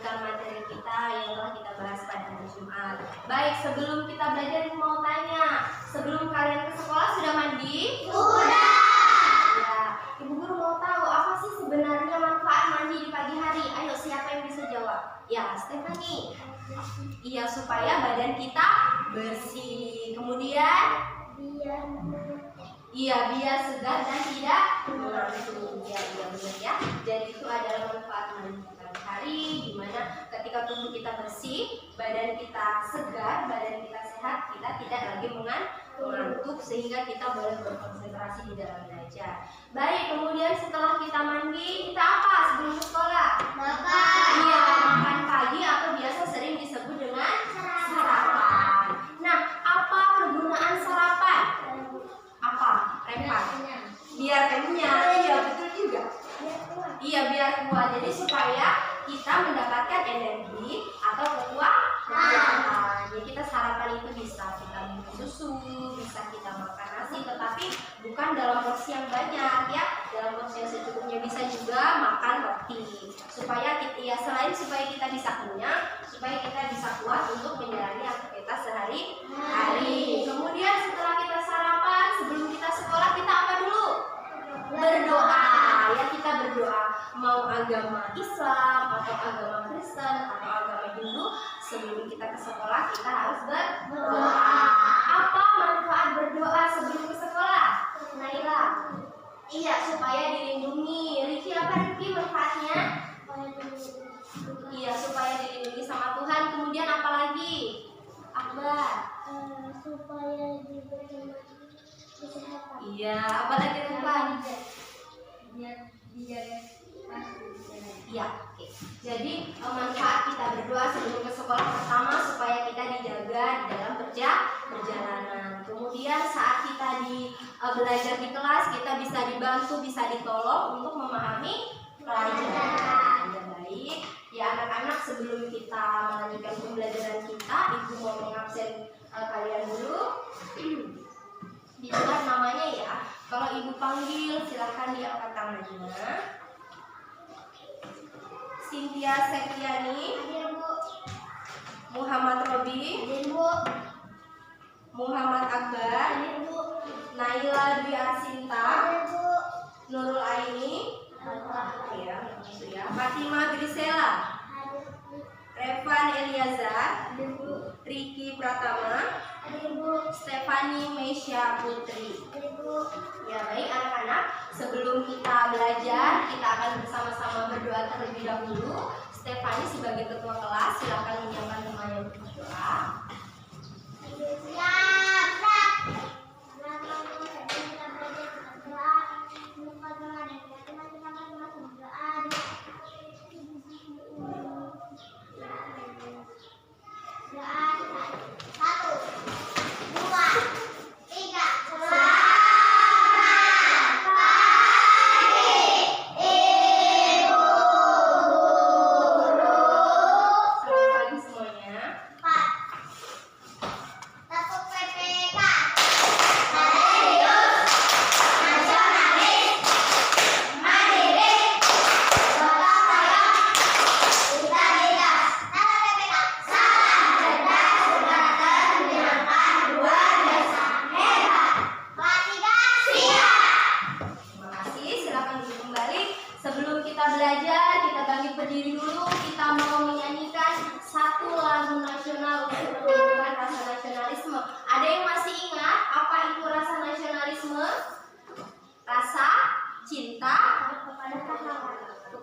melanjutkan materi kita yang telah kita bahas pada hari Jumat. Baik, sebelum kita belajar mau tanya, sebelum kalian ke sekolah sudah mandi? Sudah. Ya, Ibu Guru mau tahu apa sih sebenarnya manfaat mandi di pagi hari? Ayo, siapa yang bisa jawab? Ya, Stephanie. Iya, supaya badan kita bersih. Kemudian? Biar segar dan tidak mengantuk. Iya benar ya. Jadi itu adalah manfaat mandi pagi hari, dimana ketika tubuh kita bersih, badan kita segar, badan kita sehat, kita tidak lagi mengantuk sehingga kita boleh berkonsentrasi di dalam belajar. Baik, kemudian setelah kita mandi, kita apa sebelum sekolah? Makan. Iya, makan pagi atau biasa sering disebut dengan sarapan. Nah, apa kegunaan sarapan? Apa? Repan. Biar kenyang. Iya, betul juga. Iya, biar kuat. Jadi supaya kita mendapatkan energi atau kekuatan. Jadi kita sarapan itu bisa kita minum susu, bisa kita makan nasi, tetapi bukan dalam porsi yang banyak ya. Dalam porsi yang secukupnya, bisa juga makan roti. Supaya kita selain supaya kita bisa kenyang, supaya kita bisa kuat untuk menjalani aktivitas sehari-hari. Kemudian setelah kita sarapan, sebelum kita sekolah, kita apa dulu? Berdoa. Ya, kita berdoa. Mau agama Islam atau agama Kristen atau agama Hindu, sebelum kita ke sekolah kita harus berdoa. Apa manfaat berdoa sebelum ke sekolah? Naila. Iya, supaya dilindungi. Riki, apa Riki manfaatnya? Iya, supaya dilindungi sama Tuhan. Kemudian apa lagi? Akbar. Supaya diberi kesehatan. Iya, apa lagi Tuhan? Iya, oke. Jadi manfaat kita berdoa sebelum ke sekolah, pertama supaya kita dijaga di dalam perjalanan. Kemudian saat kita belajar di kelas, kita bisa dibantu, bisa ditolong untuk memahami pelajaran. Ya, baik. Ya anak-anak, sebelum kita melanjutkan pembelajaran kita, Ibu mau mengabsen kalian dulu. Didengar namanya ya. Kalau Ibu panggil, silahkan diangkat tangannya. Cynthia Septiani, Muhammad Robi, Muhammad Akbar, Naila Dwi Arsinta, Nurul Aini, ya, Fatima Grisela, Revan Eliazar, Riki Pratama, Stephanie Meisha Putri. Ya, baik anak-anak, sebelum kita belajar, kita akan bersama-sama berdoa terlebih dahulu. Stephanie sebagai ketua kelas, silakan menyiapkan temannya untuk berdoa.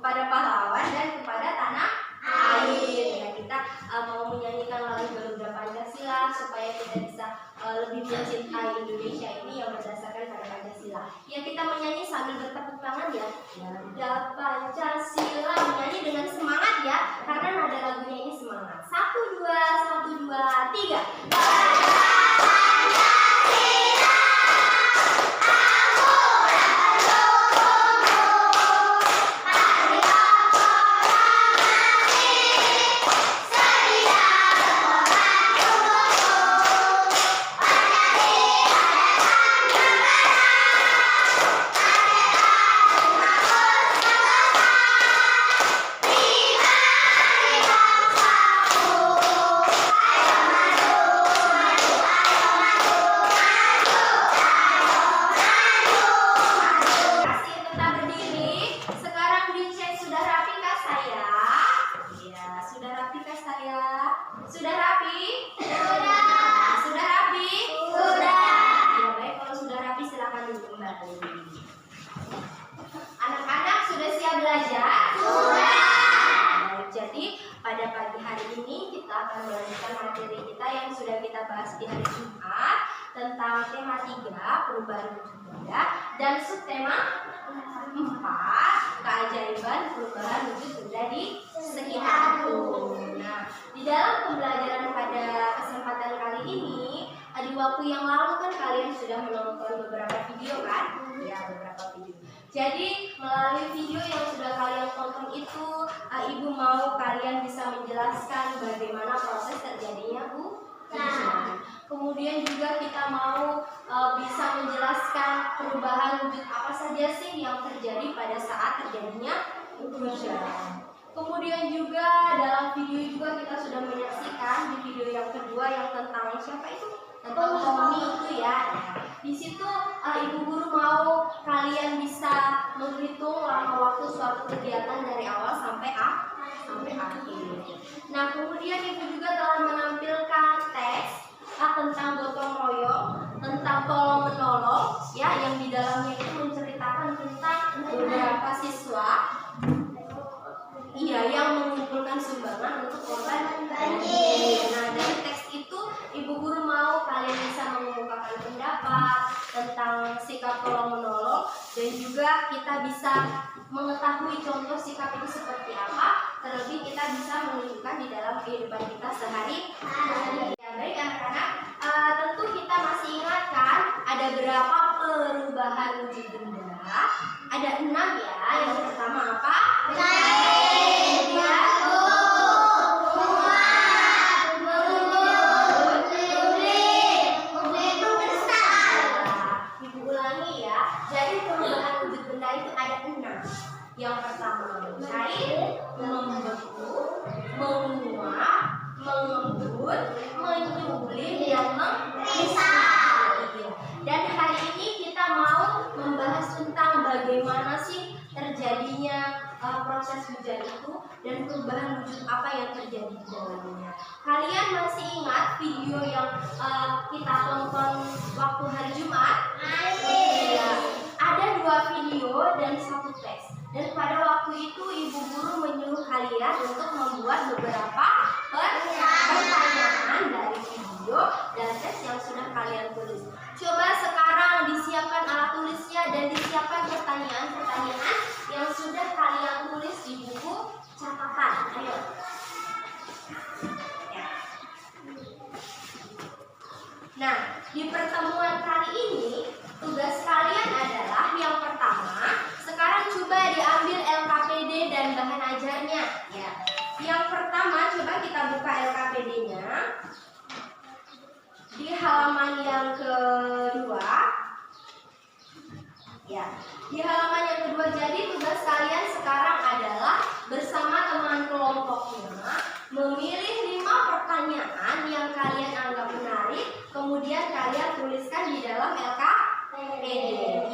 Kepada pahlawan dan kepada tanah air. Ya, kita mau menyanyikan lagu Garuda Pancasila supaya kita bisa lebih mencintai Indonesia ini yang berdasarkan pada Pancasila. Ya, kita menyanyi sambil bertepuk tangan ya. Garuda Pancasila, menyanyi dengan semangat ya, karena nada lagunya ini semangat. 1, 2, 1, 2, 3. Terima di hari Jumat tentang tema 3 perubahan wujud benda dan subtema 4 keajaiban perubahan wujud benda di sekitarku. Nah, di dalam pembelajaran pada kesempatan kali ini, di waktu yang lalu kan kalian sudah menonton beberapa video kan? Ya, beberapa video. Jadi melalui video yang sudah kalian tonton itu, Ibu mau kalian bisa menjelaskan bagaimana proses terjadinya hujan. Kemudian juga kita mau bisa menjelaskan perubahan wujud apa saja sih yang terjadi pada saat terjadinya hujan. Kemudian juga dalam video juga kita sudah menyaksikan di video yang kedua yang tentang siapa itu? Tentang Tommy itu ya. Di situ Ibu Guru mau kalian bisa menghitung lama waktu suatu kegiatan dari awal sampai akhir. Nah, kemudian Ibu juga telah menampilkan teks tentang gotong royong, tentang tolong menolong, ya, yang di dalamnya itu menceritakan tentang beberapa siswa, yang mengumpulkan sumbangan untuk korban banjir. Nah, dari teks itu Ibu Guru mau kalian bisa mengungkapkan pendapat tentang sikap tolong menolong dan juga kita bisa mengetahui contoh sikap itu seperti apa. Terlebih kita bisa menunjukkan di dalam kehidupan kita sehari-hari. Ya, baik anak-anak, tentu kita masih ingatkan ada berapa perubahan wujud benda? Ada 6 ya. Yang pertama apa? Yang pertama mencair, membeku, menguap, mengembun, menyuling, dan mengkristal. Dan hari ini kita mau membahas tentang bagaimana sih terjadinya proses hujan itu dan perubahan wujud apa yang terjadi di dalamnya. Kalian masih ingat video yang kita tonton waktu hari Jumat? Ya, ada 2 video dan 1 teks. Dan pada waktu itu Ibu Guru menyuruh kalian untuk membuat beberapa pertanyaan dari video dan teks yang sudah kalian tulis. Coba sekarang disiapkan alat tulisnya dan disiapkan pertanyaan-pertanyaan yang sudah kalian tulis di buku catatan. Ayo. Ya. Nah, di pertemuan kali ini tugas kalian adalah yang pertama, sekarang coba diambil LKPD dan bahan ajarnya. Ya. Yang pertama, coba kita buka LKPD-nya di halaman yang kedua. Ya, di halaman yang kedua. Jadi tugas kalian sekarang adalah bersama teman kelompoknya memilih 5 pertanyaan yang kalian anggap menarik, kemudian kalian tuliskan di dalam LKPD.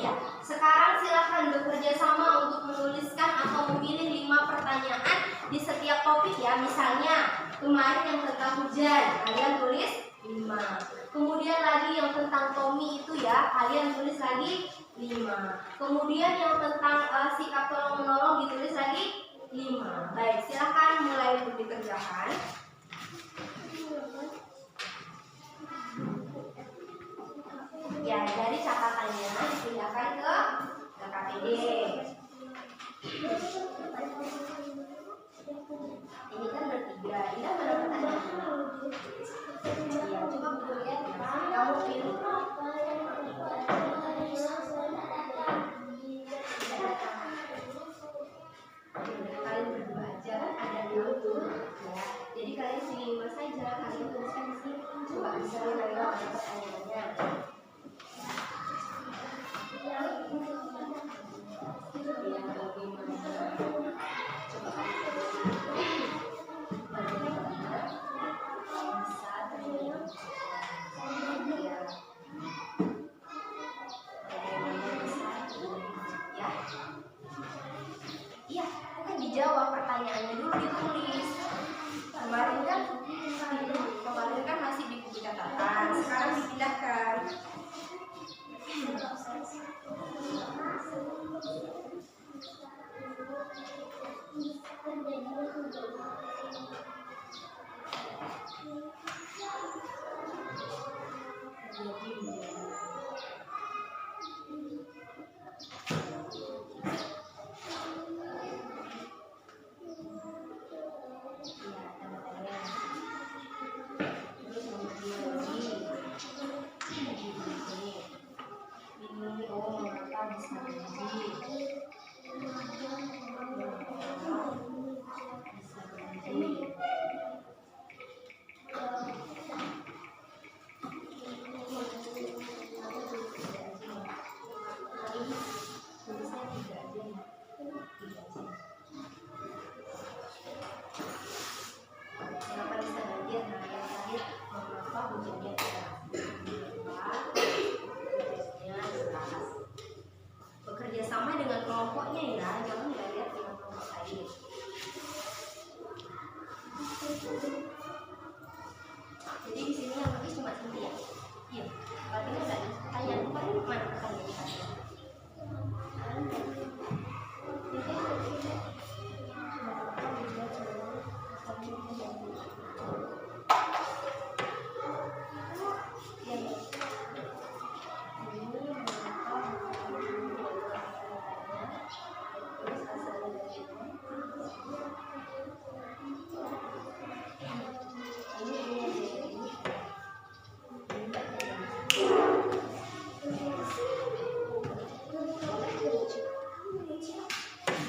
Ya. Sekarang silakan bekerja sama untuk menuliskan atau memilih 5 pertanyaan di setiap topik ya. Misalnya kemarin yang tentang hujan, kalian tulis 5. Kemudian lagi yang tentang Tommy itu ya, kalian tulis lagi 5. Kemudian yang tentang sikap tolong menolong ditulis lagi 5. Baik, silakan mulai untuk dikerjakan. Ya, dari catatannya dipindahkan ke LKPD. Ini kan bertiga. Ini mana pertanyaannya? Ya, coba Bu lihat. Kamu pilih. Kalian berdua aja kan ada 6 tuh. Ya, jadi kalian pilih 5 saja. Kalian tuliskan di sini. Coba misalnya kalian ada pertanyaannya. Dijawab pertanyaannya dulu ditulis. Kemarin kan masih di buku catatan. Sekarang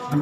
Ya,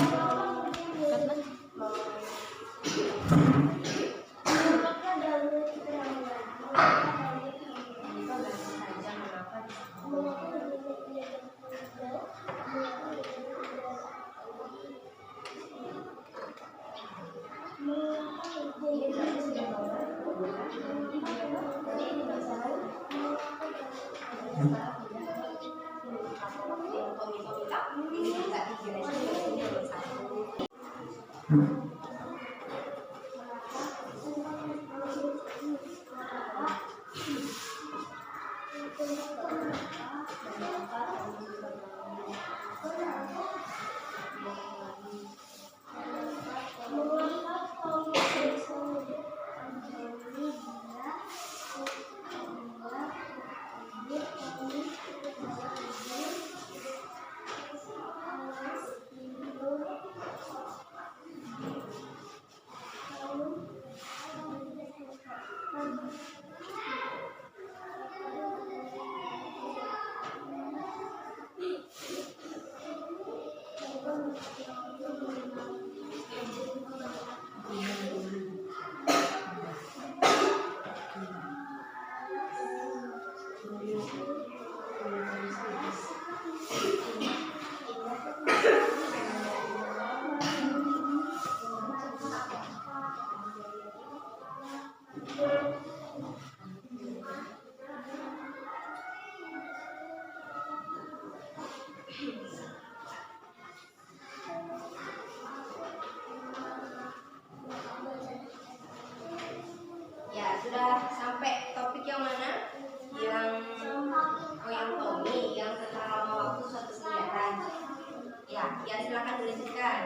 sudah sampai topik yang mana? Yang Tommy, yang tentang lama waktu suatu kegiatan. Ya, silakan dilanjutkan.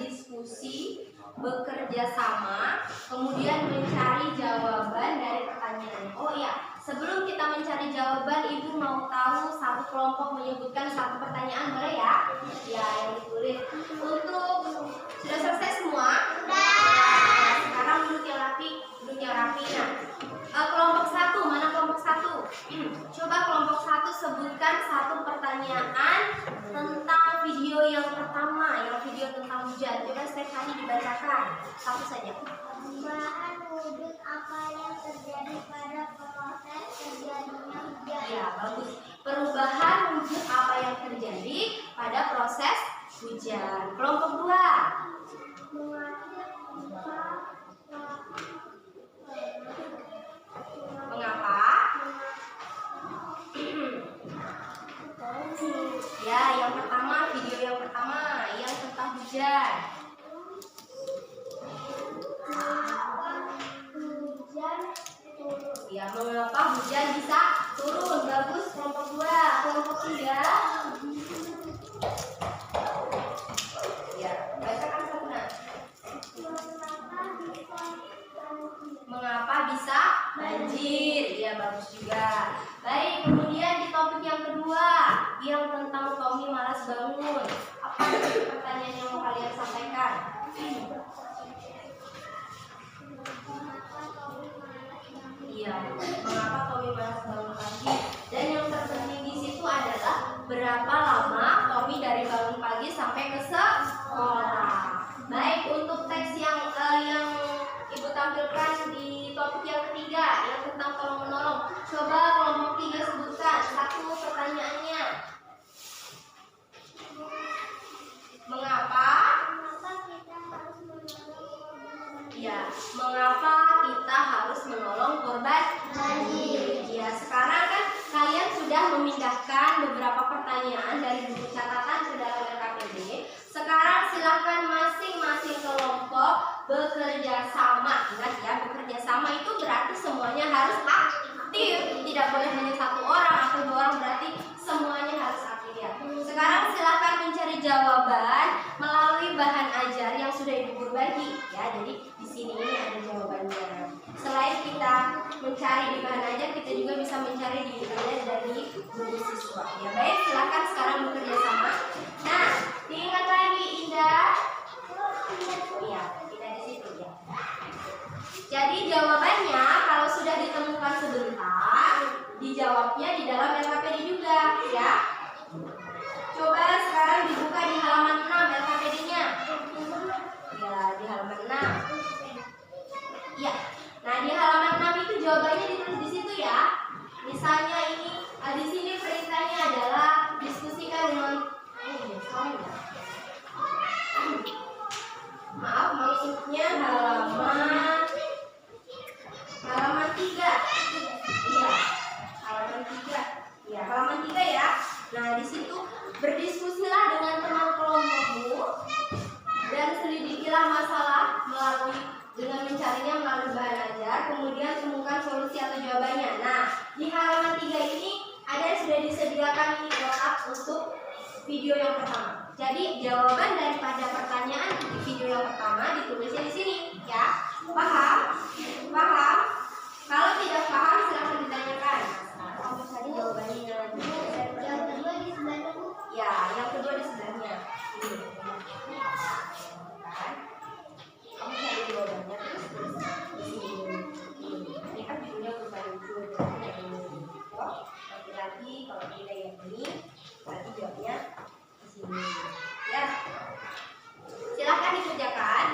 berdiskusi, bekerja sama, kemudian mencari jawaban dari pertanyaan. Oh iya, sebelum kita mencari jawaban, Ibu mau tahu satu kelompok menyebutkan satu pertanyaan, boleh ya? Ya, yang ditulis. Untuk sudah selesai semua? Nah, sekarang duduk yang rapi, duduk yang rapi. Nah, kelompok satu, mana kelompok satu? Coba kelompok satu sebutkan satu pertanyaan tentang video yang pertama, yang video tentang hujan. Coba Stefani dibacakan satu saja. Perubahan wujud apa yang terjadi pada proses terjadinya hujan? Ya, bagus. Perubahan wujud apa yang terjadi pada proses hujan. Kelompok dua. Mengapa? Ya, yang pertama, video yang pertama yang tentang hujan. Ya, mengapa hujan bisa turun? Bagus, kelompok 2. Kelompok 3. Ya, bacakan Sabna. Mengapa bisa banjir? Ya, bagus juga. Baik, kemudian di topik yang kedua, yang tentang Tommy malas bangun. Apa pertanyaan yang mau kalian sampaikan? Iya, mengapa Tommy malas bangun pagi? Dan yang terpenting di situ adalah berapa lama Tommy dari bangun pagi sampai ke sekolah. Baik, untuk teks yang Ibu tampilkan di topik yang ketiga, yang tentang tolong menolong. Coba kelompok 3 sebutkan satu pertanyaannya. Mengapa? Ya, mengapa kita harus menolong korban banjir? Ya, sekarang kan kalian sudah memindahkan beberapa pertanyaan dari buku catatan ke dalam LKPD. Sekarang silakan masing-masing kelompok bekerja sama. Ingat ya, bekerja sama itu berarti semuanya harus aktif. Tidak boleh hanya satu orang atau 2 orang, berarti semuanya harus aktif ya. Sekarang silakan mencari jawaban melalui bahan ajar yang sudah Ibu berbagi ya. Jadi di sini ini ada jawabannya. Selain kita mencari di bahan ajar, kita juga bisa mencari di dari buku siswa. Ya baik, silakan sekarang bekerja sama. Nah, diingat lagi Indah. Iya, Indah di situ ya. Jadi jawabannya kalau sudah ditemukan sebentar, dijawabnya di dalam LKPD juga ya. Coba sekarang dibuka di halaman 6 LKPD-nya. Ya, di halaman 6. Ya. Nah, di halaman 6 itu jawabannya ditulis di situ ya. Misalnya ini di sini perintahnya adalah diskusikan dengan maaf, maksudnya halaman 3. Iya. Halaman 3. Ya, halaman 3 ya. Nah, di situ berdiskusilah dengan teman kelompokmu dan selidikilah masalah dengan mencarinya melalui bahan ajar, kemudian temukan solusi atau jawabannya. Nah, di halaman 3 ini ada yang sudah disediakan ini kotak untuk video yang pertama. Jadi jawaban daripada pertanyaan di video yang pertama ditulisnya di sini, ya. Paham? Paham? Kalau tidak paham silahkan ditanyakan. Kamu cari jawabannya. Yang kedua di sebelah Bu. Ya, yang kedua di sebelahnya. Ini. Kamu cari jawabannya terus di sini. Ini kan videonya berupa lucu. Lagi kalau tidak yang ini, nanti jawabnya di sini. Ya, silakan dikerjakan.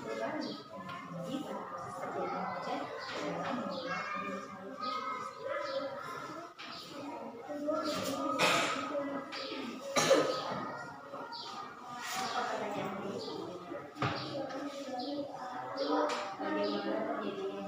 perubahan jadi pada proses terjadinya hujan adalah mengulang apa pertanyaan ini? Bagaimana terjadinya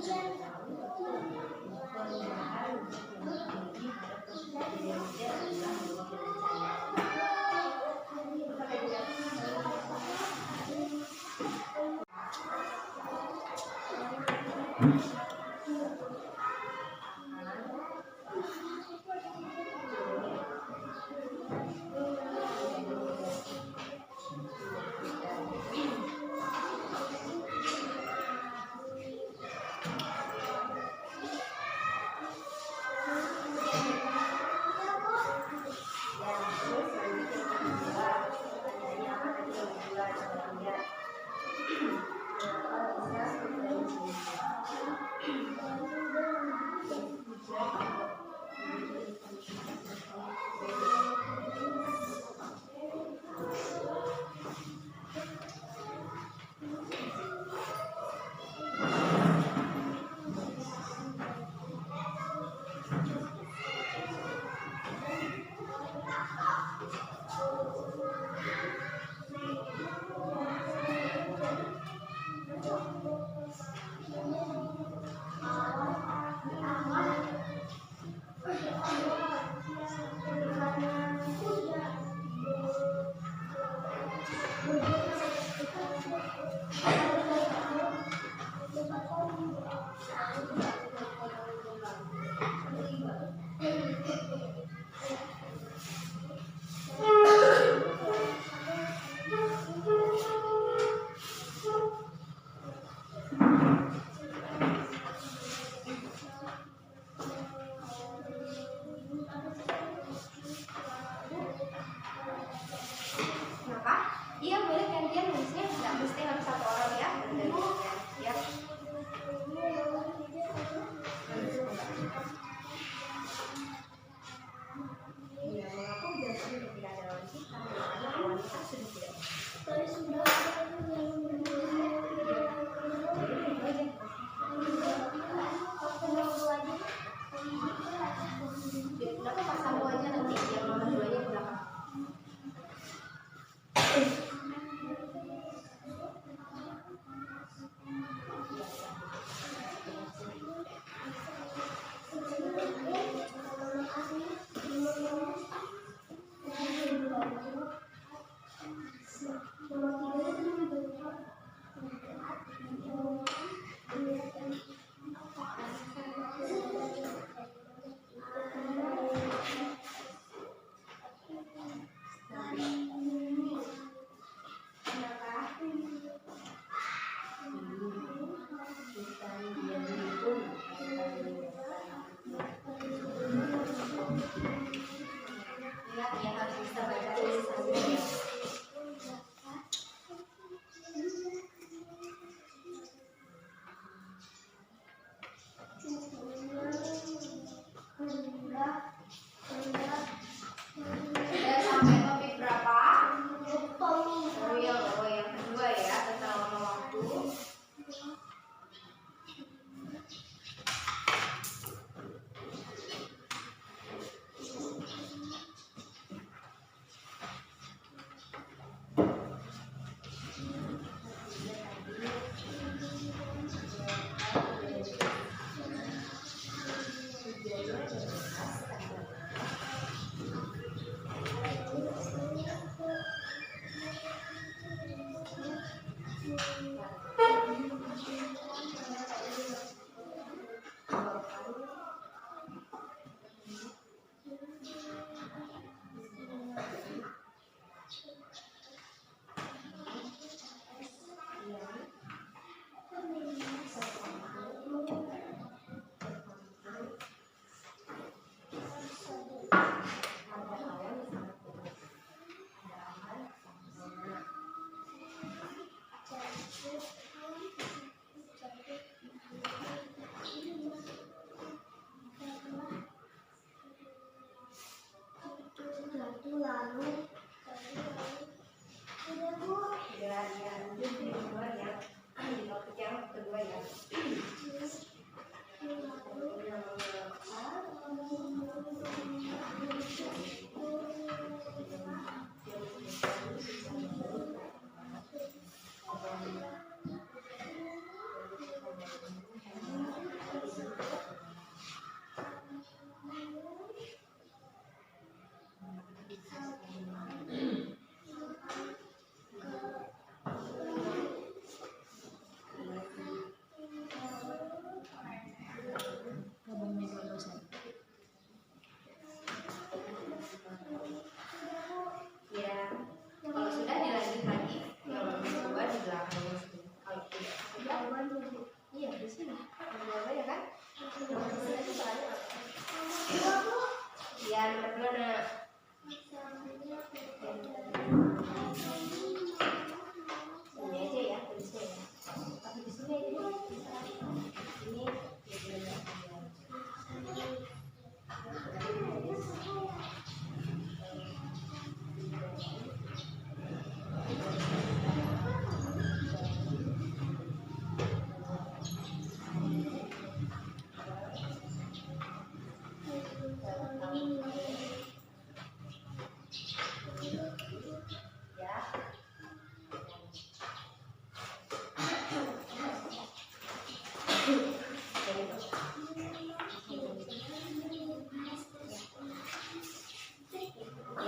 hujan? Kenapa bisa terjadi hujan?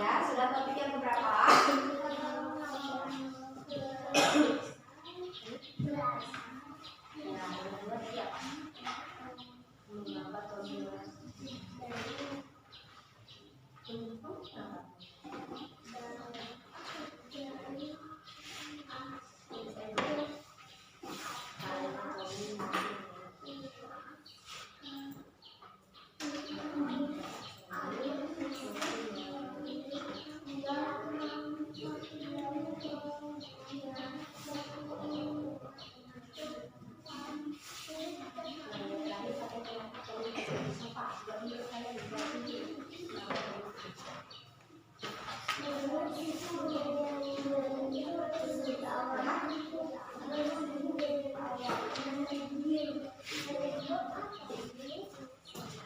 Ya, sudah topik yang keberapa?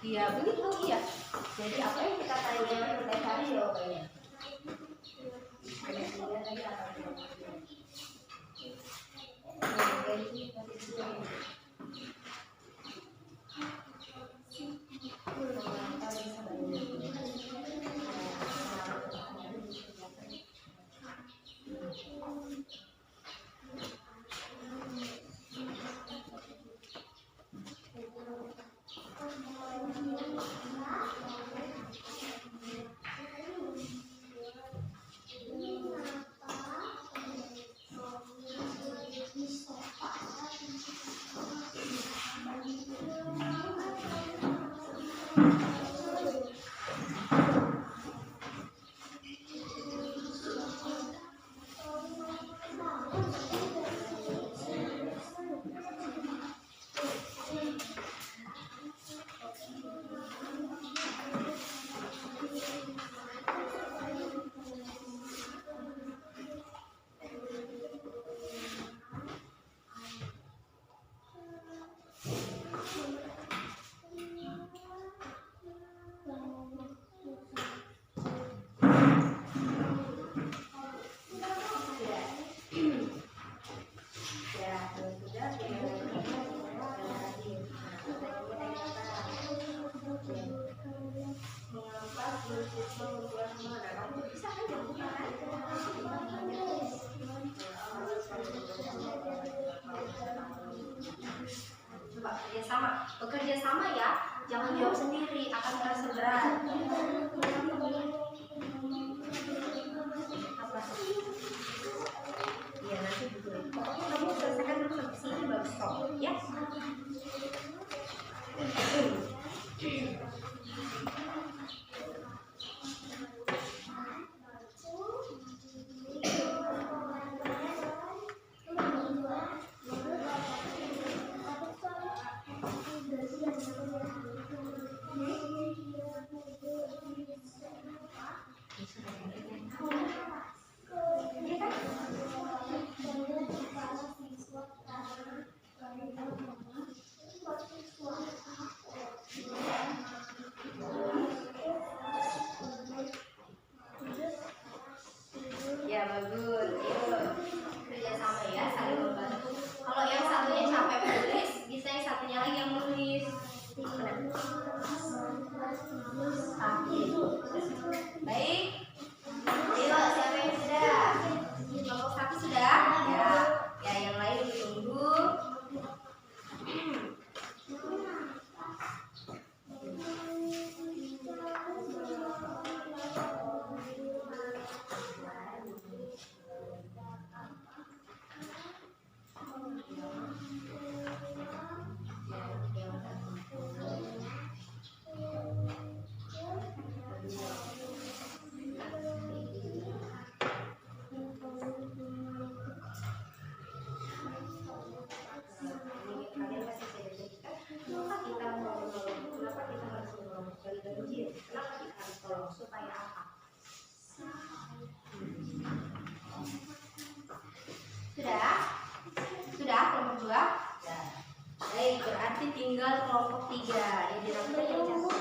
Iya, begitu iya. Jadi apa yang kita cari jawabannya. Jangan jawab sendiri, akan merasa berat. Apa? Iya, nanti dulu. Pokoknya kamu selesaikan dulu sampai sini baru stop, ya. Ya bagus, yuk kerja sama ya, saling membantu. Kalau yang satunya capek menulis, bisa yang satunya lagi yang menulis. Baik, ayo siapa yang sudah? Kelompok 1 sudah? Ya yang lain ditunggu. Kenapa kita harus tolong? Supaya apa? Sudah? Sudah kelompok 2? Baik, berarti tinggal kelompok 3 yang dilakukan yang catat.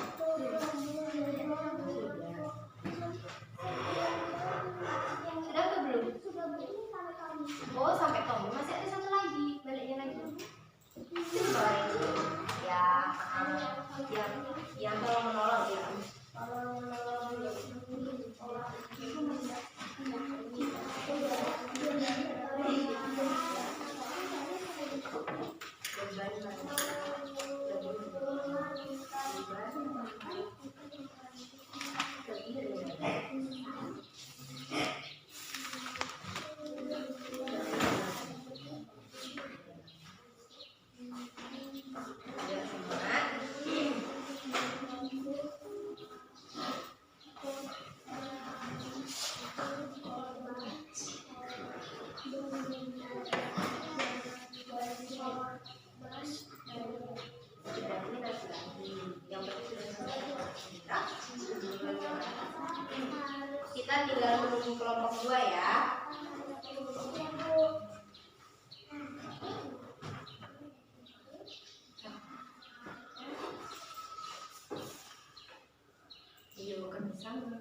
Sudah atau belum? Oh, sampai kamu masih ada satu lagi, baliknya lagi. Coba ya, yang tolong menolong ya. Kita tinggal menunggu kelompok 2 ya. Ayo kerja sama.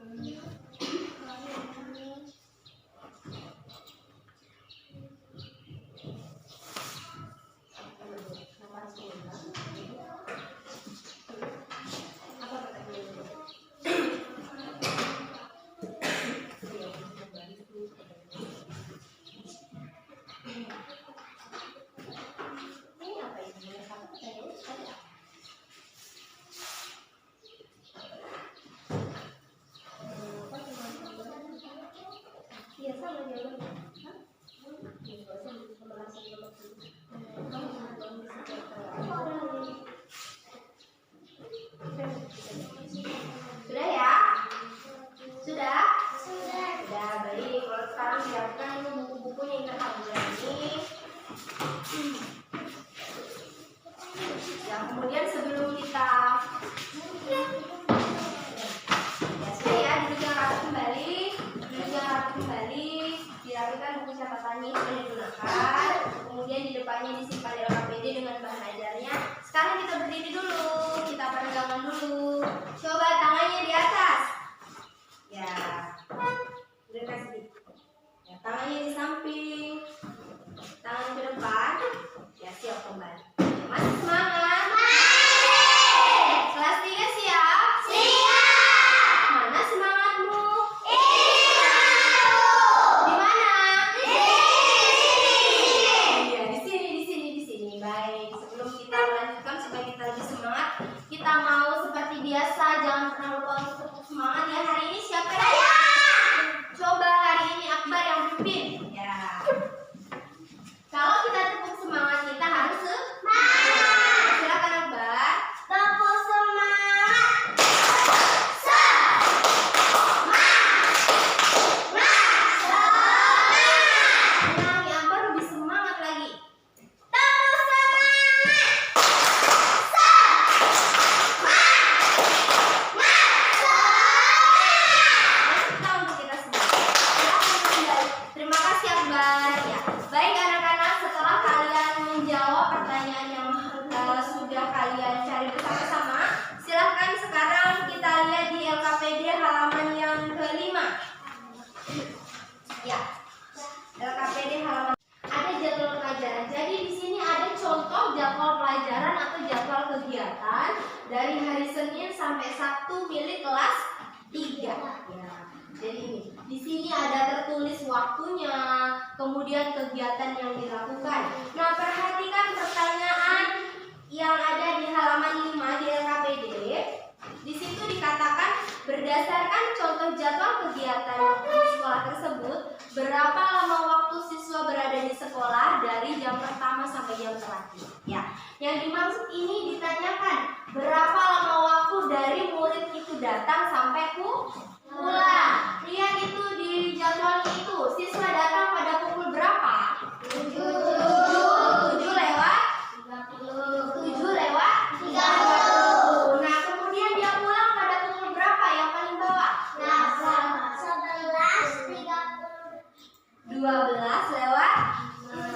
Sudah ya? Sudah? Sudah, baik. Kalau sekarang siapkan buku-bukunya yang terhadap ini. Ya, kemudian sebelum kita sudah ya, duduk yang rapi kembali. Dirapikan buku catatannya yang sudah digunakan. Kemudian di depannya disimpan dalam APD dengan bahan ajarnya. Sekarang kita berdiri dulu, kita peregangan dulu. Coba tangannya di atas. Ya, udah kasih. Ya, tangannya di samping, tangan ke depan. Ya, siap kembali. Masih semangat? Kelas 3 siap? Siap. Mana semangatmu? Di mana? Iya, di sini. jangan pernah lupa untuk tepuk semangat ya. Hari ini siapa yang coba hari ini Akbar yang pimpin? Ya. Kalau kita tepuk semangat kita harus semangat. Silakan Akbar. Tepuk semangat. Nah, ya Akbar lebih semangat lagi. Tepuk semangat. Kita untuk kita semua. Silakan kembali. Terima kasih Akbar. Ya. Baik anak-anak, setelah kalian menjawab pertanyaan yang sudah kalian cari bersama-sama, silahkan sekarang kita lihat di LKPD halaman yang kelima. Ya, LKPD halaman ada jadwal pelajaran. Jadi di sini ada contoh jadwal pelajaran atau jadwal kegiatan dari hari Senin sampai Sabtu milik kelas 3. Ya. Jadi ini, di sini ada tertulis waktunya, kemudian kegiatan yang dilakukan. Nah, perhatikan pertanyaan yang ada di halaman 5 di LKPD. Di situ dikatakan berdasarkan contoh jadwal kegiatan di sekolah tersebut, berapa lama waktu siswa berada di sekolah dari jam pertama sampai jam terakhir. Ya, yang dimaksud ini ditanyakan berapa lama waktu dari murid itu datang sampai pulang. Lihat itu di jadwalnya itu, siswa datang pada pukul berapa? 7 lewat 30. Nah, kemudian dia pulang pada pukul berapa yang paling bawah? 12 lewat 6.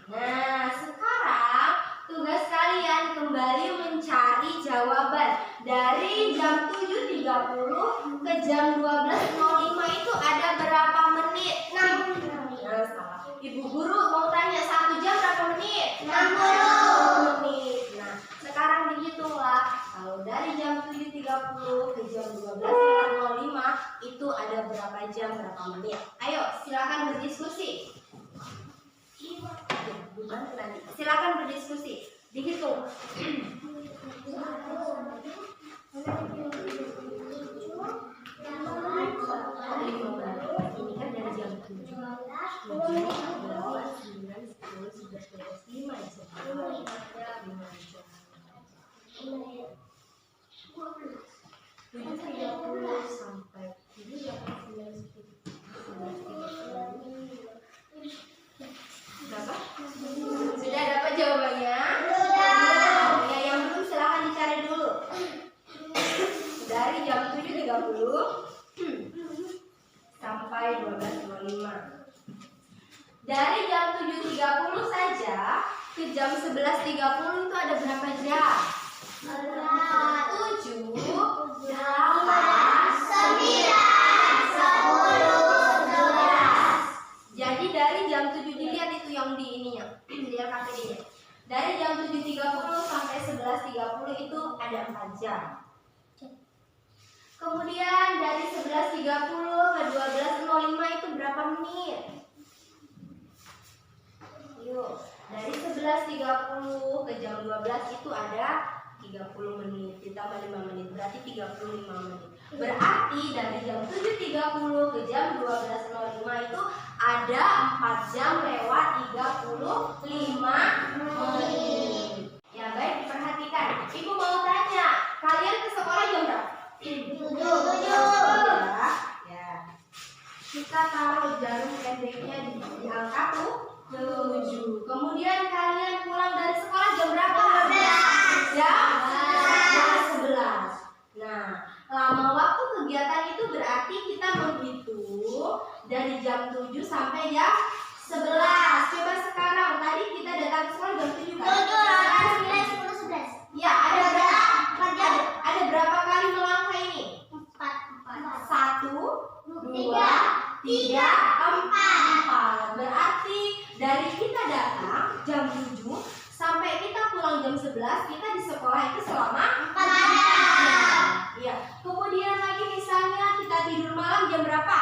Nah, sekarang tugas kalian kembali mencari jawaban. Dari jam 7.30 ke jam 12.05 itu ada berapa menit? 60 menit. Nah, salah. Ibu guru mau tanya 1 jam berapa menit? 60 menit. Nah, sekarang dihitunglah. Kalau dari jam 7.30 ke jam 12.05 itu ada berapa jam, berapa menit? Ayo, silakan berdiskusi. Silakan berdiskusi. Dihitung. Ini kan dari jam 7. 9, 10, 11, 12, 5 ya. 7.30 sampai 7.30. Berapa? Sudah dapat jawabannya? Ya, yang belum silahkan dicari dulu. Dari jam 7.30 sampai 12.05. Dari jam 7.30 saja ke jam 11.30 itu ada berapa jam? 7, 8, 9, 10, 11. Jadi dari jam 7 dilihat itu yang di ininya, di LKPD-nya. Dari jam 7.30 sampai 11.30 itu ada 4 jam. Kemudian dari 11.30 ke 12.05 itu berapa menit? Yuk, dari 11.30 ke jam 12 itu ada 30 menit, ditambah 5 menit, berarti 35 menit. Berarti dari jam 7.30 ke jam 12.05 itu ada 4 jam lewat 35 menit. Ya baik, diperhatikan. Ibu mau tanya, kalian ke sekolah jam berapa? 7. Ya. Kita taruh jarum pendeknya di angka 7. Kemudian kalian pulang dari sekolah jam berapa? Jam 11. Nah, lama waktu kegiatan itu berarti kita menghitung dari jam 7 sampai jam 11. Coba sekarang, tadi kita datang ke sekolah jam 7 kan? 7, 8, 9, 10, 11. Ya, ada berapa kali melangkah ini? 1, 2, 3, 4. Berarti dari kita datang jam 7 sampai kita pulang jam 11, kita di sekolah itu selama 4 jam. Iya. Kemudian lagi misalnya kita tidur malam jam berapa?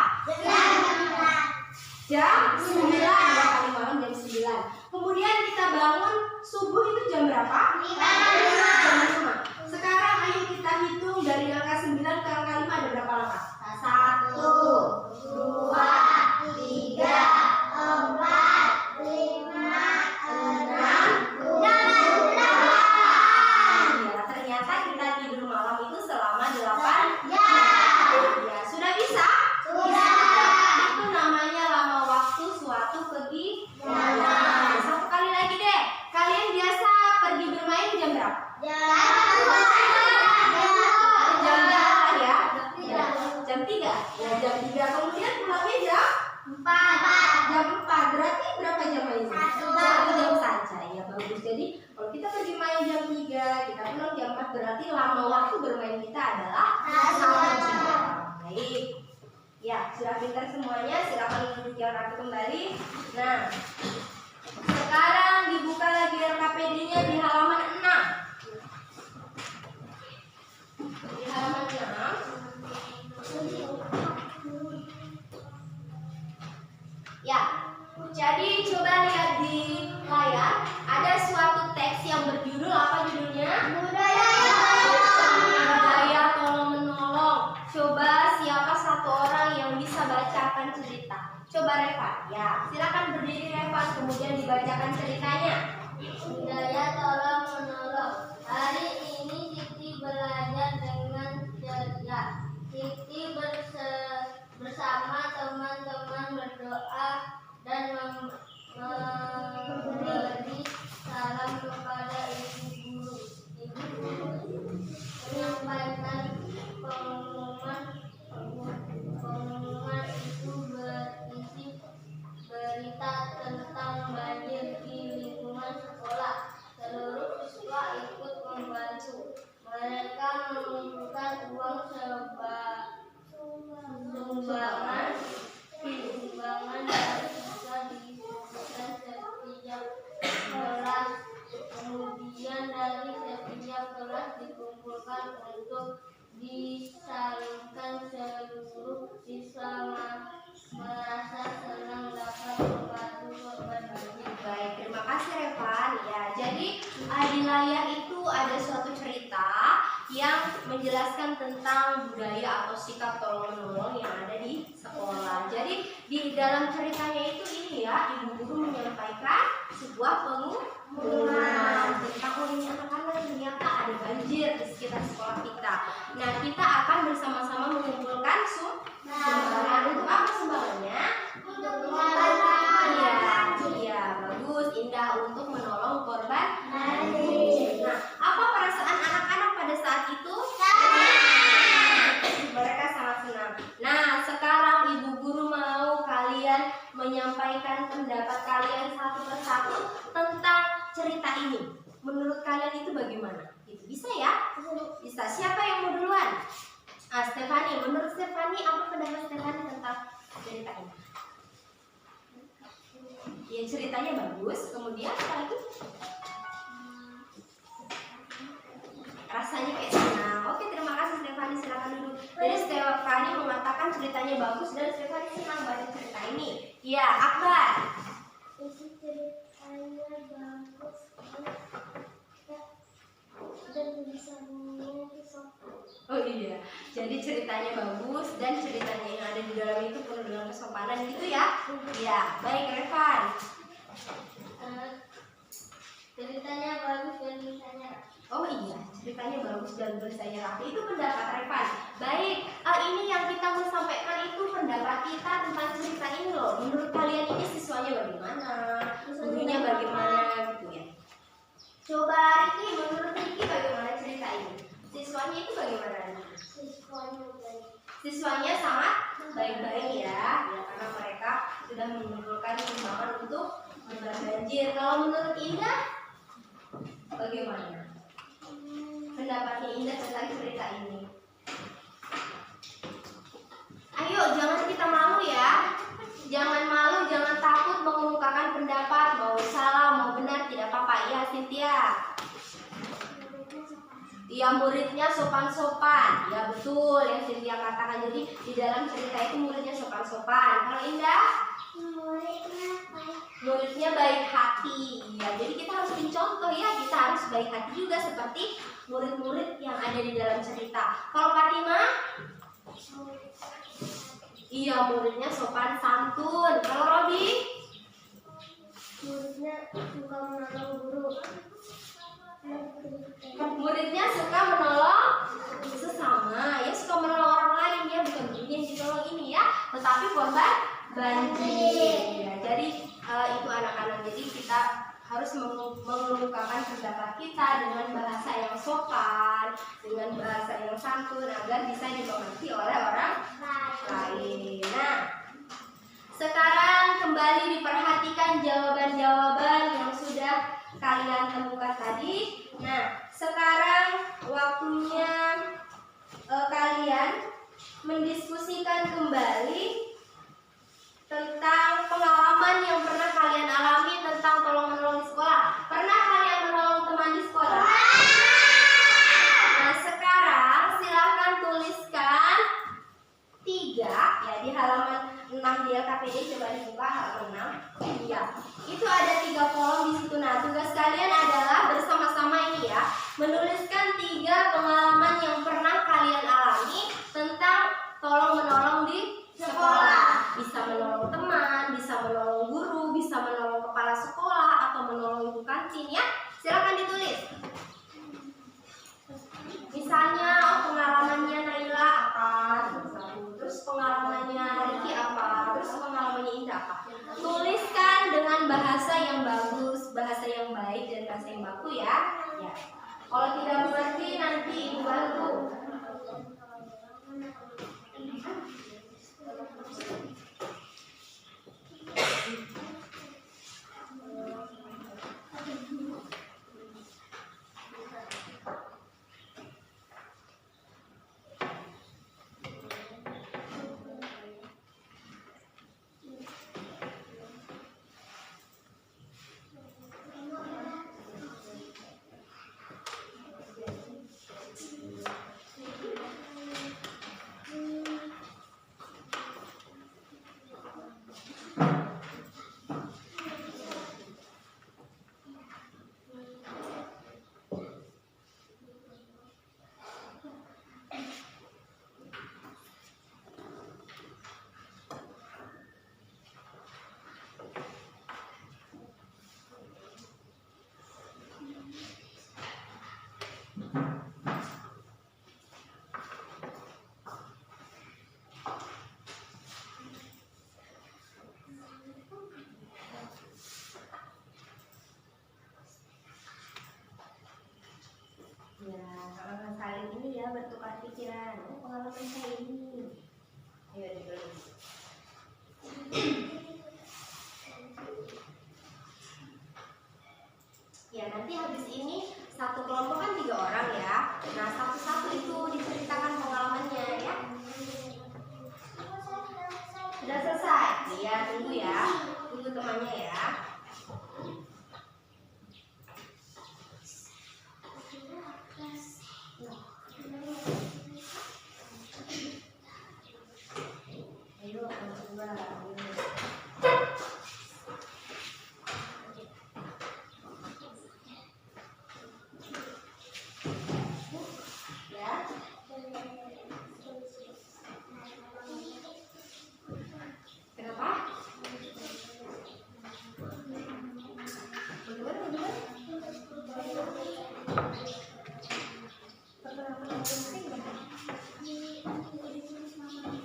Jam 9. 2 kali malam jam 9. Kemudian kita bangun subuh itu jam berapa? Jam 5. Sekarang ayo kita hitung dari jam 3? Ya jam 3, kemudian pulangnya jam 4. Jam 4, berarti berapa jam mainnya? 1 jam saja, ya bagus. Jadi kalau kita pergi main jam 3, kita pulang jam 4, berarti lama waktu bermain kita adalah 1 jam. Baik. Ya, sudah pintar semuanya, silakan duduk yang rapi kembali. Nah, sekarang dibuka lagi LKPD-nya di halaman 6. Di halaman 6. Ya, jadi coba lihat di layar, ada suatu teks yang berjudul apa judulnya? Budaya tolong menolong. Coba siapa satu orang yang bisa bacakan cerita? Coba Reva, ya silakan berdiri Reva, kemudian dibacakan ceritanya. Budaya tolong menolong. Hari ini Siti belajar dengan ceria. Siti bersama teman-teman berdoa dan memberi salam kepada ibu guru. Ibu guru menyampaikan pengumuman itu berisi berita tentang banjir di lingkungan sekolah. Seluruh siswa ikut membantu. Mereka mengumpulkan uang sumbangan dari siswa dikumpulkan setiap kelas. Kemudian dari setiap kelas dikumpulkan untuk disalurkan. Seluruh siswa merasa senang dapat membantu korban banjir. Baik, terima kasih Revan. Ya, jadi di layar itu ada suatu cerita yang menjelaskan tentang budaya atau sikap tolong menolong yang ada di sekolah. Jadi di dalam ceritanya itu ini ya, ibu guru menyampaikan sebuah pengumuman tentang ini anak-anak ternyata ada banjir di sekitar sekolah kita. Nah, kita akan bersama-sama mengumpulkan sumbangan. Untuk apa sumbangannya? Iya, bagus, indah, untuk menolong korban banjir. Nah, apa perasaan anak-anak pada saat itu? Mereka sangat senang. Nah, sekarang ibu guru mau kalian menyampaikan pendapat kalian satu persatu tentang cerita ini. Menurut kalian itu bagaimana? Itu bisa ya? Bisa. Siapa yang mau duluan? Stefani. Menurut Stefani, apa pendapat Stefani tentang cerita ini? Ya, ceritanya bagus. Kemudian apa lagi? Rasanya kayak senang. Oke, terima kasih Stefani, silakan duduk. Jadi Stefani mengatakan ceritanya bagus dan Stefani senang baca cerita ini. Iya, Akbar. Ceritanya bagus dan bisa Oh iya, jadi ceritanya bagus dan ceritanya yang ada di dalam itu penuh dengan kesopanan gitu ya? Iya, baik Revan. Ceritanya bagus dan tulisannya. Oh iya, ceritanya bagus dan tulisannya rapi. Itu pendapat Revan. Baik, ini yang kita mau sampaikan itu pendapat kita tentang cerita ini loh. Menurut kalian ini siswanya bagaimana? Gurunya bagaimana gitu ya? Coba Riki, menurut Riki bagaimana cerita ini? Siswanya itu bagaimana? Siswanya sangat baik-baik ya, karena mereka sudah mengumpulkan sumbangan untuk korban banjir. Kalau menurut Indah, bagaimana pendapatnya Indah tentang cerita ini? Ayo, jangan kita malu ya. Jangan malu, jangan takut mengungkapkan pendapat, mau salah, mau benar, tidak apa-apa. Iya, Cynthia. Iya, muridnya sopan-sopan. Ya betul yang Cynthia katakan. Jadi di dalam cerita itu muridnya sopan-sopan. Kalau Indah? Muridnya baik hati. Ya, jadi kita harus mencontoh ya. Kita harus baik hati juga seperti murid-murid yang ada di dalam cerita. Kalau Fatima? Iya, muridnya sopan santun. Kalau Robi? Muridnya suka menolong guru. Muridnya suka menolong sesama, ya suka menolong orang lain ya, bukan gurunya yang ditolong ini ya, tetapi korban banjir. Ya, jadi itu anak-anak. Jadi kita harus mengungkapkan pendapat kita dengan bahasa yang sopan, dengan bahasa yang santun agar bisa dimengerti oleh orang sekarang kembali diperhatikan jawaban-jawaban yang sudah kalian temukan tadi. Nah, sekarang waktunya kalian mendiskusikan kembali tentang pengalaman yang pernah kalian alami tentang tolong-menolong di sekolah. Pernah kalian menolong teman di sekolah? Nah, sekarang silahkan tuliskan 3 ya di halaman 6 di LKPD. Coba dibuka halaman 6. Ya, itu ada 3 kolom di situ. Nah, tugas kalian adalah bersama-sama ini ya, menuliskan 3 pengalaman yang pernah kalian alami tentang tolong-menolong di sekolah. Bisa menolong teman, bisa menolong guru, bisa menolong kepala sekolah, atau menolong ibu kantin ya. Silakan ditulis. Misalnya, pengalamannya Naila apa? Terus pengalamannya Riki apa? Terus pengalamannya Indah apa? Tuliskan dengan bahasa yang bagus, bahasa yang baik, dan bahasa yang baku ya. Ya. Kalau tidak mengerti nanti ibu bantu. Ya, pengalaman saling ini ya, bertukar pikiran. Oh, pengalaman saya ini. Ayo ditulis. Ya, nanti habis ini satu kelompok kan 3 orang ya. Nah, satu-satu itu diceritakan pengalamannya ya. Sudah selesai? Iya, tunggu ya. Tunggu temannya ya. Ayo, coba. Ya. Kenapa?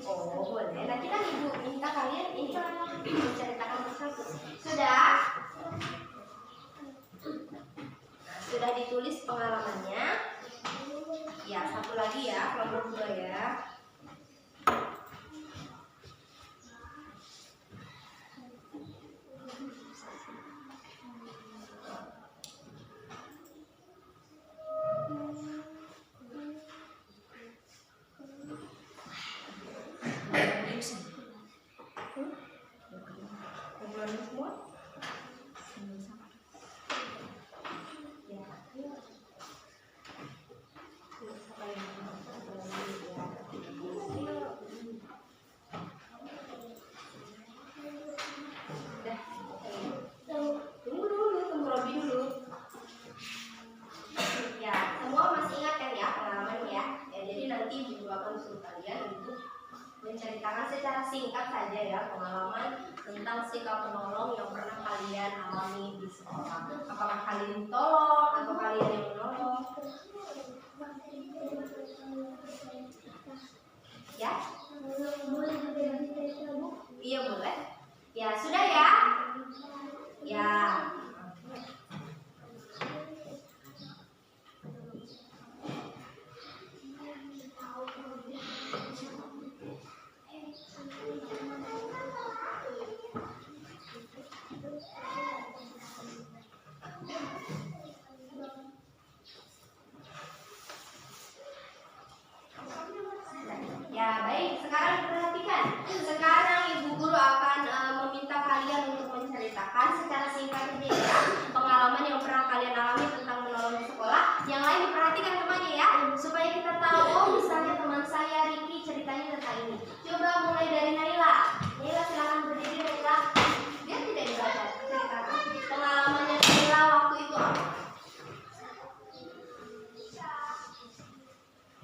Oh, boleh. Nanti kan ibu minta kalian ini menceritakan sesuatu. Sudah? Nah, sudah ditulis pengalamannya. Ya, satu lagi ya, kelompok 2 ya. Kumpulan semua? Ya. Tunggu dulu, tunggu Robi dulu. Ya, semua masih ingat kan ya pengalaman ya? Ya, jadi nanti ibu akan suruh kalian untuk menceritakan secara singkat saja ya pengalaman tentang sikap penolong yang pernah kalian alami di sekolah. Apakah kalian tolong atau kalian yang menolong? Ya? Iya boleh. Ya sudah ya. Ya. alami tentang menolong di sekolah. Yang lain diperhatikan temannya ya, supaya kita tahu. Oh, misalnya teman saya Riki ceritanya tentang ini. Coba mulai dari Naila. Naila silakan berdiri Naila. Dia tidak dibaca. Ceritakan pengalamannya Naila waktu itu apa?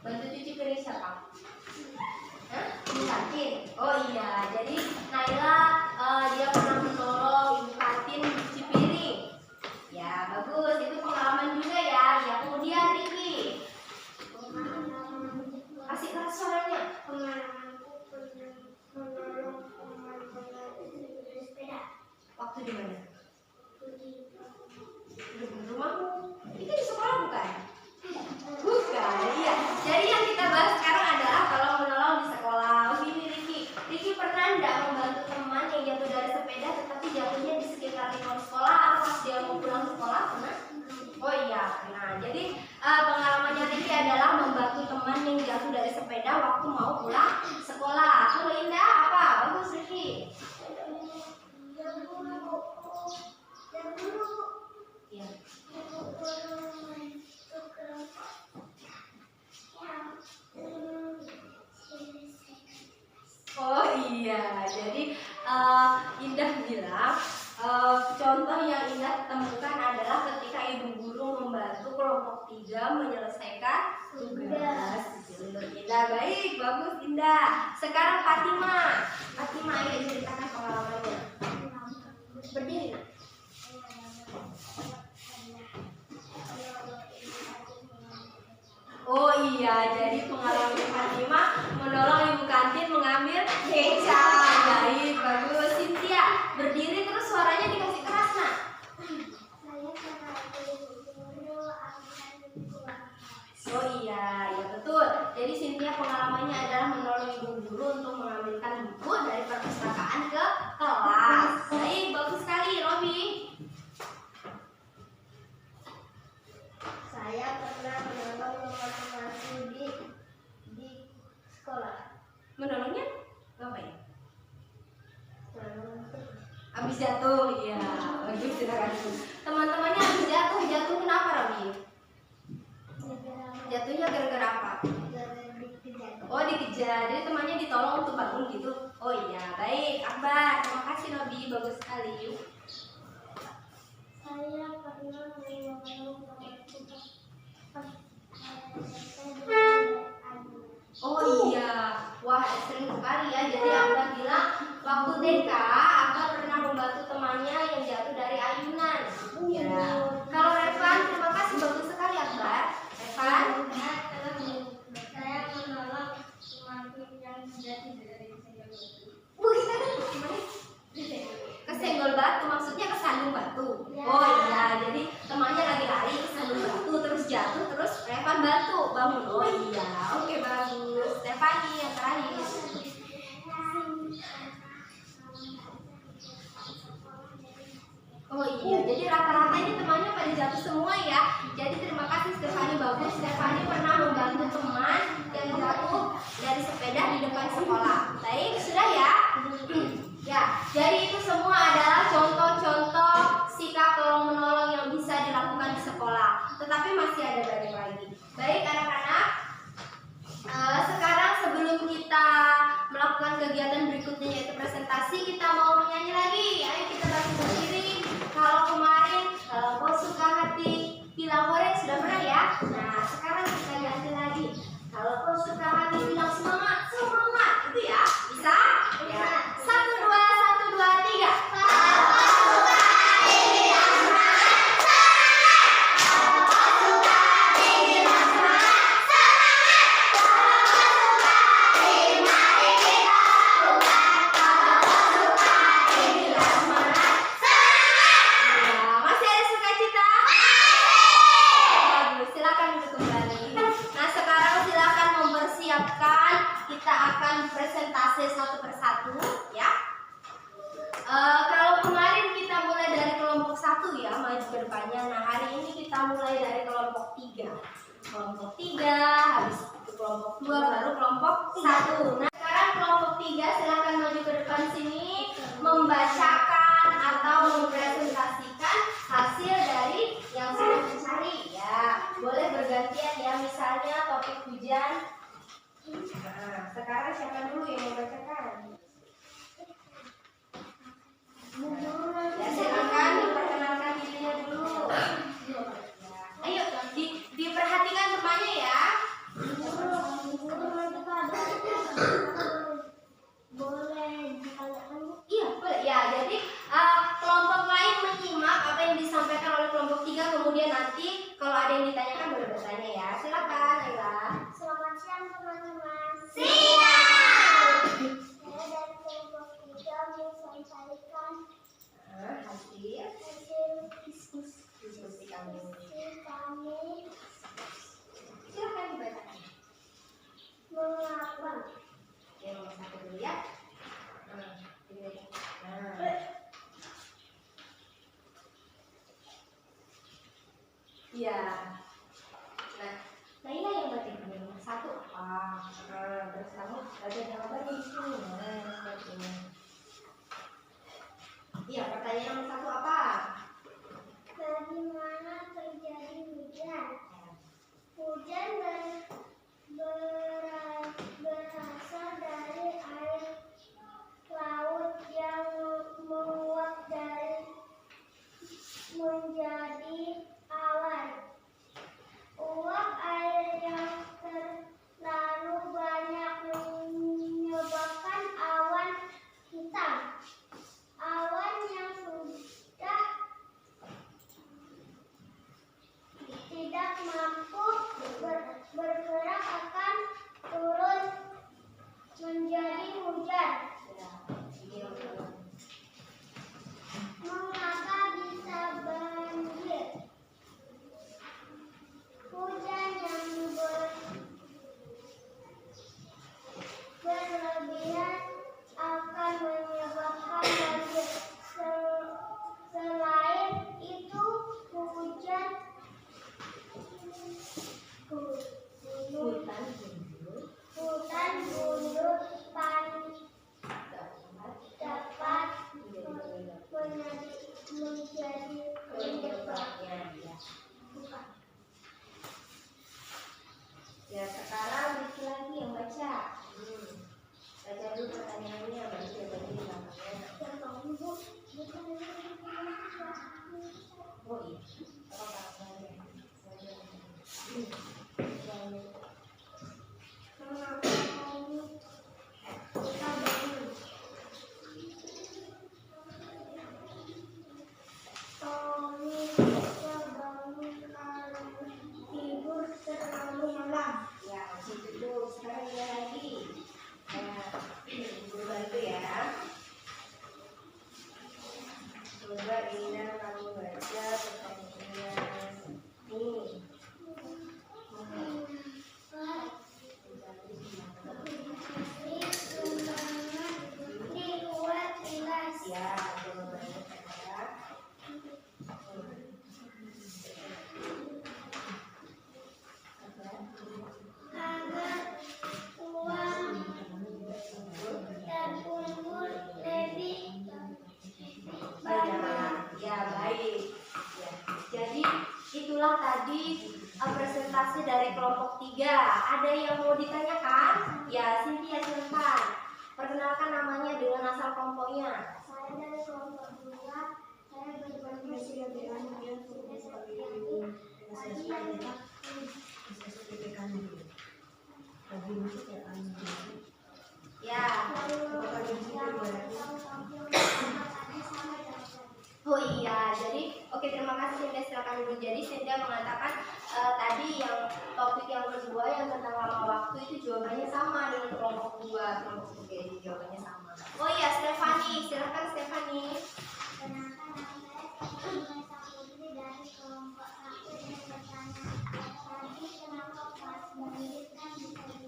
Bantu cuci piring siapa? Hah? Di kantin. Oh iya, jadi Naila dia pernah menolong ibu kantin cuci piring. Ya bagus, itu pengalaman juga ya. Ya kemudian Riki, kasih keras suaranya. Pengalamanku pernah menolong teman-teman sepeda. Waktu di mana? Di Rumahmu? Itu di sekolah bukan? Bukan, iya. Jadi yang kita bahas sekarang adalah kalau menolong di sekolah. Begini Riki pernah tidak membantu teman yang jatuh dari sepeda tetapi jatuhnya di sekitar lingkungan sekolah atau pas dia mau pulang sekolah? Pernah? Oh iya, pernah. Jadi pengalamannya Riki adalah membantu teman yang jatuh dari sepeda waktu mau pulang sekolah. Kalau Indah apa? Bagus Riki. Iya. Oh iya, jadi Indah bilang contoh yang Indah temukan adalah ketika ibu guru membantu kelompok 3 menyelesaikan tugas. Menurut Indah baik, bagus Indah. Sekarang Fatima, ayo ceritakan pengalamannya. Berdiri. Oh iya, jadi pengalaman Fatima menolong ibu kantin mengambil beca. Baik, bagus. Cynthia, berdiri terus suaranya dikasih keras nak. Oh iya, ya betul. Jadi Cynthia pengalamannya adalah menolong ibu guru untuk mengambilkan buku dari perpustakaan ke kelas. Baik, bagus sekali, Robi. Saya pernah menolong teman-temanku di sekolah. Menolongnya ngapain? Menolong Habis jatuh, iya. Bagus, silakan. Teman-temannya habis jatuh kenapa, Robi? Jatuhnya gara-gara apa? Oh, dikejar. Jadi temannya ditolong untuk bangun gitu. Oh iya, baik. Akbar, terima kasih Robi, bagus sekali. Saya pernah menolong temanku Oh iya, wah sering sekali ya. Jadi Akbar bilang waktu TK Akbar pernah membantu temannya yang jatuh dari ayunan. Ya. Kalau Revan, terima kasih bagus sekali Akbar. Revan, saya menolong temanku yang jatuh dari kesenggol batu, maksudnya kesandung batu. Oh iya, jadi temannya lagi lari kesandung batu terus jatuh terus Revan bantu bangun. Oh iya, oke bagus. Stefani yang terakhir. Oh iya, jadi rata-rata ini temannya pada jatuh semua ya. Jadi terima kasih Stefani, bagus. Stefani pernah membantu teman yang jatuh dari sepeda di depan sekolah. Baik, sudah ya? Ya, jadi itu semua adalah contoh-contoh sikap tolong-menolong yang bisa dilakukan di sekolah. Tetapi masih ada banyak lagi. Baik anak-anak, sekarang sebelum kita melakukan kegiatan berikutnya yaitu presentasi, kita mau menyanyi lagi. Ayo kita bantu berdiri. Kalau kemarin kau suka hati bilang hore sudah pernah ya. Nah sekarang kita ganti lagi. Kalau kau suka hati bilang semangat, semangat itu ya. Bisa? Ya. 1, 2, 1, 2, 3. Kita akan presentasi satu persatu ya. Kalau kemarin kita mulai dari kelompok 1 ya, maju ke depannya. Nah hari ini kita mulai dari kelompok 3. Kelompok 3, habis itu kelompok 2, baru kelompok 1. Nah sekarang kelompok 3 silahkan maju ke depan sini, membacakan atau mempresentasikan hasil dari yang sudah sekarang siapa dulu yang membacakan? Ya, silakan diperkenalkan dirinya dulu. Ayo, diperhatikan semuanya ya. Boleh ditanyakan, Bu? Iya, boleh. Ya, jadi kelompok lain menyimak apa yang disampaikan oleh kelompok 3, kemudian nanti kalau ada yang ditanyakan boleh bertanya ya. Silakan, Ayla. Selamat siang teman-teman. Siap. Saya dari kelompok 3 menyampaikan Hasil hasil diskusi kami. kami Silakan dibacakan. mengapa Yang nomor 1 dulu ya. Ini. Iya. Nah, Naila yang baca yang nomor 1 apa? Terus kamu baca jawabannya di sini. Ini. Iya, pertanyaan nomor 1 apa? dari mana terjadi hujan? Hujan berasal dari air laut yang menguap menjadi awan. Uap air yang terlalu banyak menyebabkan awan hitam. Awan yang sudah tidak mampu bergerak akan turun menjadi hujan. Mengapa bisa banjir? Hujan yang berlebihan akan menyebabkan banjir. Selain itu, hutan gundul dapat menjadi penyebabnya. Ya, sekarang Rizky lagi yang baca. Baca dulu pertanyaannya, baru dia baca di belakangnya. Oh iya, apa Tidur terlalu malam. ya, situ dulu. Sekarang dia lagi. Ibu bantu ya. Coba Ina kamu baca pertanyaan ini. Ya, jawabannya adalah Agar uang dan umur lebih banyak. ya, baik. Ya. Jadi itulah tadi presentasi dari kelompok 3. Ada yang mau ditanyakan? Ya, Cynthia silakan. Perkenalkan namanya dengan asal kelompoknya. Saya dari kelompok 2. Saya berprofesi dengan Ya. Oh iya, jadi oke, terima kasih Cynthia, silakan dulu. Jadi Cynthia mengatakan tadi yang topik yang kedua yang tentang lama waktu itu jawabannya sama dengan kelompok 2, kelompok 3 jadi jawabannya sama. Oh iya, Stephanie, silakan Stephanie. dari kelompok 1 yang bertanya tadi kenapa pas banjir kan bisa juga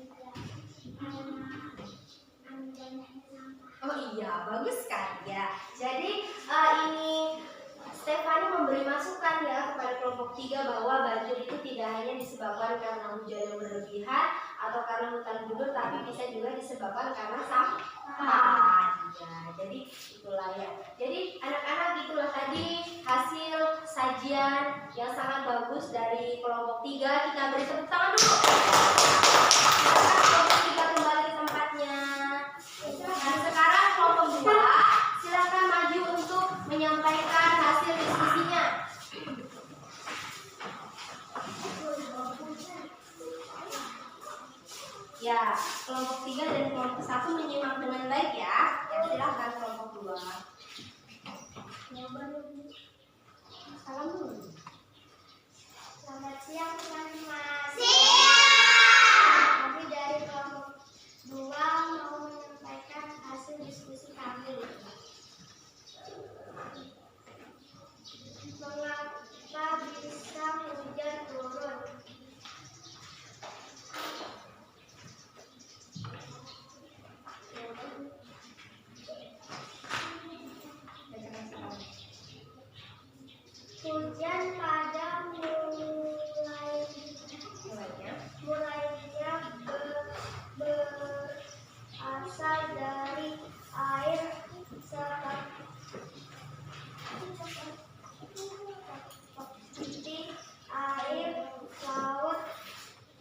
Oh iya, bagus sekali ya. Jadi ini Stephanie memberi masukan ya kepada kelompok 3 bahwa banjir itu tidak hanya disebabkan karena hujan yang berlebihan atau karena hutan gundul, tapi bisa juga disebabkan karena sampah. Ya, jadi itulah ya. Jadi anak-anak itulah tadi hasil sajian yang sangat bagus dari kelompok 3. Kita beri tepuk tangan dulu. Silakan kelompok 3 kembali ke tempatnya. dan kelompok 1 menyimak dengan baik ya. Ya silakan kelompok 2. Salam dulu. Selamat siang teman-teman. Siang. Kami dari kelompok 2 mau menyampaikan hasil diskusi kami. Mengapa bisa hujan turun? Hujan pada mulainya berasal dari air seperti air laut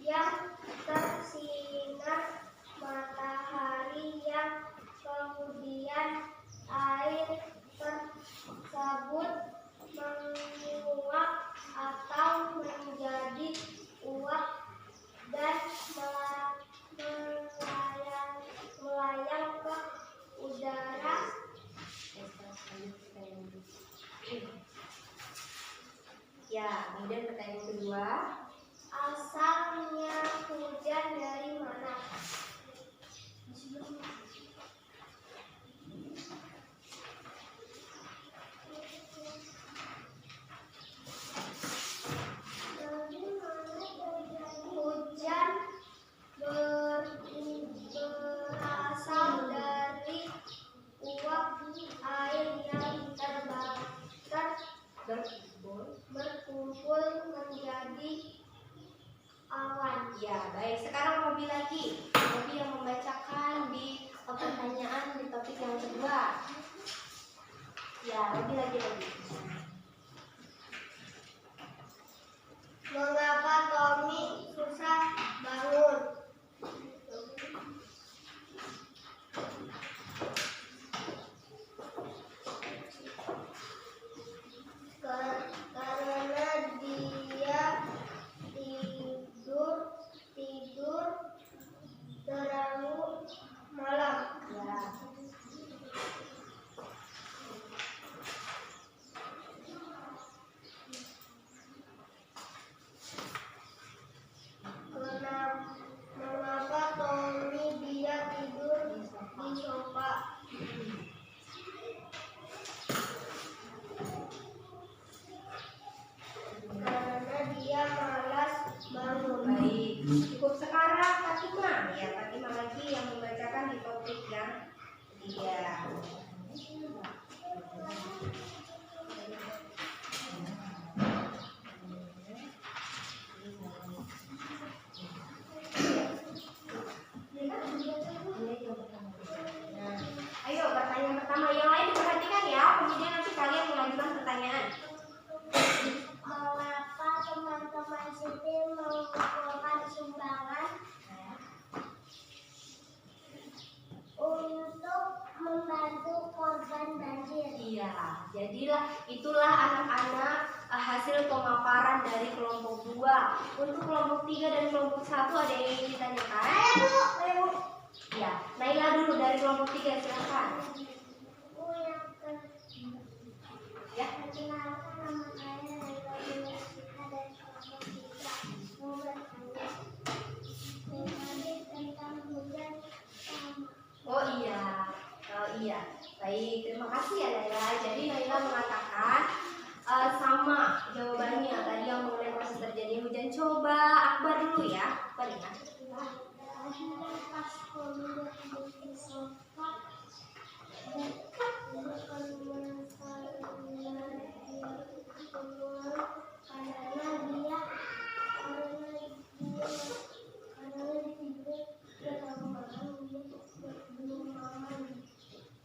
yang tersinar matahari, yang kemudian air tersebut menguap atau menjadi uap dan melayang ke udara. Ya, kemudian pertanyaan kedua. Asalnya hujan dari mana? Hujan berasal dari uap air yang berkumpul menjadi awan. Ya, baik. Sekarang Robi lagi. Robi yang membacakan di pertanyaan di topik yang kedua. Ya, Robi lagi. Mengapa Tommy susah bangun? Karena dia tidur terlalu malam. Ya. Mengapa Tommy dia tidur di sofa? Karena dia malas bangun. Baik. Cukup sekarang Fatima. Ya, Fatima lagi yang membacakan di topik yang ketiga. Ayo, pertanyaan pertama. Yang lain diperhatikan ya, kemudian nanti kalian mengajukan pertanyaan. Mengapa teman-teman Siti mengumpulkan sumbangan untuk membantu korban banjir? Iya, jadilah itulah anak-anak hasil pemaparan dari kelompok 2. Untuk kelompok 3 dan kelompok 1 ada yang ingin ditanyakan? Ayo, Ya, Naila dulu dari kelompok 3, silakan. Ya. Perkenalkan, nama saya Naila Delastika dari kelompok 3. Mau bertanya tentang hujan sama. Oh iya. Baik, terima kasih ya Naila. Jadi Naila mengatakan sama jawabannya tadi yang mengenai proses terjadi hujan. Coba Akbar dulu ya. Akbar ya. Pas kuliah di sofa,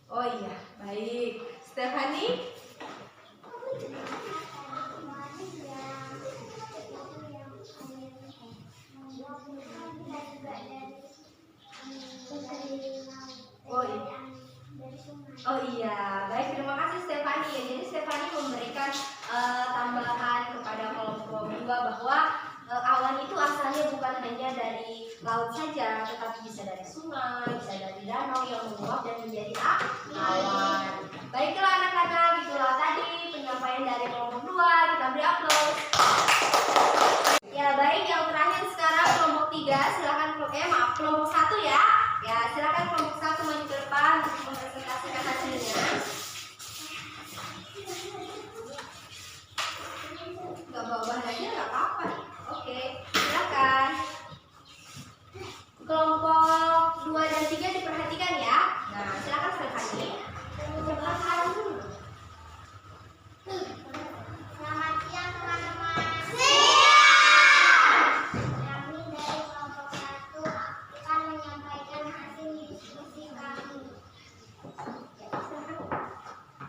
Oh iya, baik. Stephanie? Oh iya, baik, terima kasih Stephanie. Jadi Stephanie memberikan tambahan kepada kelompok 2 bahwa awan itu asalnya bukan hanya dari laut saja, tetapi bisa dari sungai, bisa dari danau yang menguap dan menjadi awan. Baiklah anak-anak, itulah tadi penyampaian dari kelompok 2. Kita beri aplaus. Ya baik, yang terakhir sekarang kelompok 3. Silakan kelompok 1 ya. Ya silakan kelompok 1 maju ke depan untuk mempresentasikan hasilnya. Gak bawa bahan aja nggak apa-apa. Oke, silakan. Kelompok 2 dan 3 diperhatikan ya. Nah, silakan Stefani. Selamat siang teman-teman. Kami dari kelompok 1 akan menyampaikan hasil diskusi kami.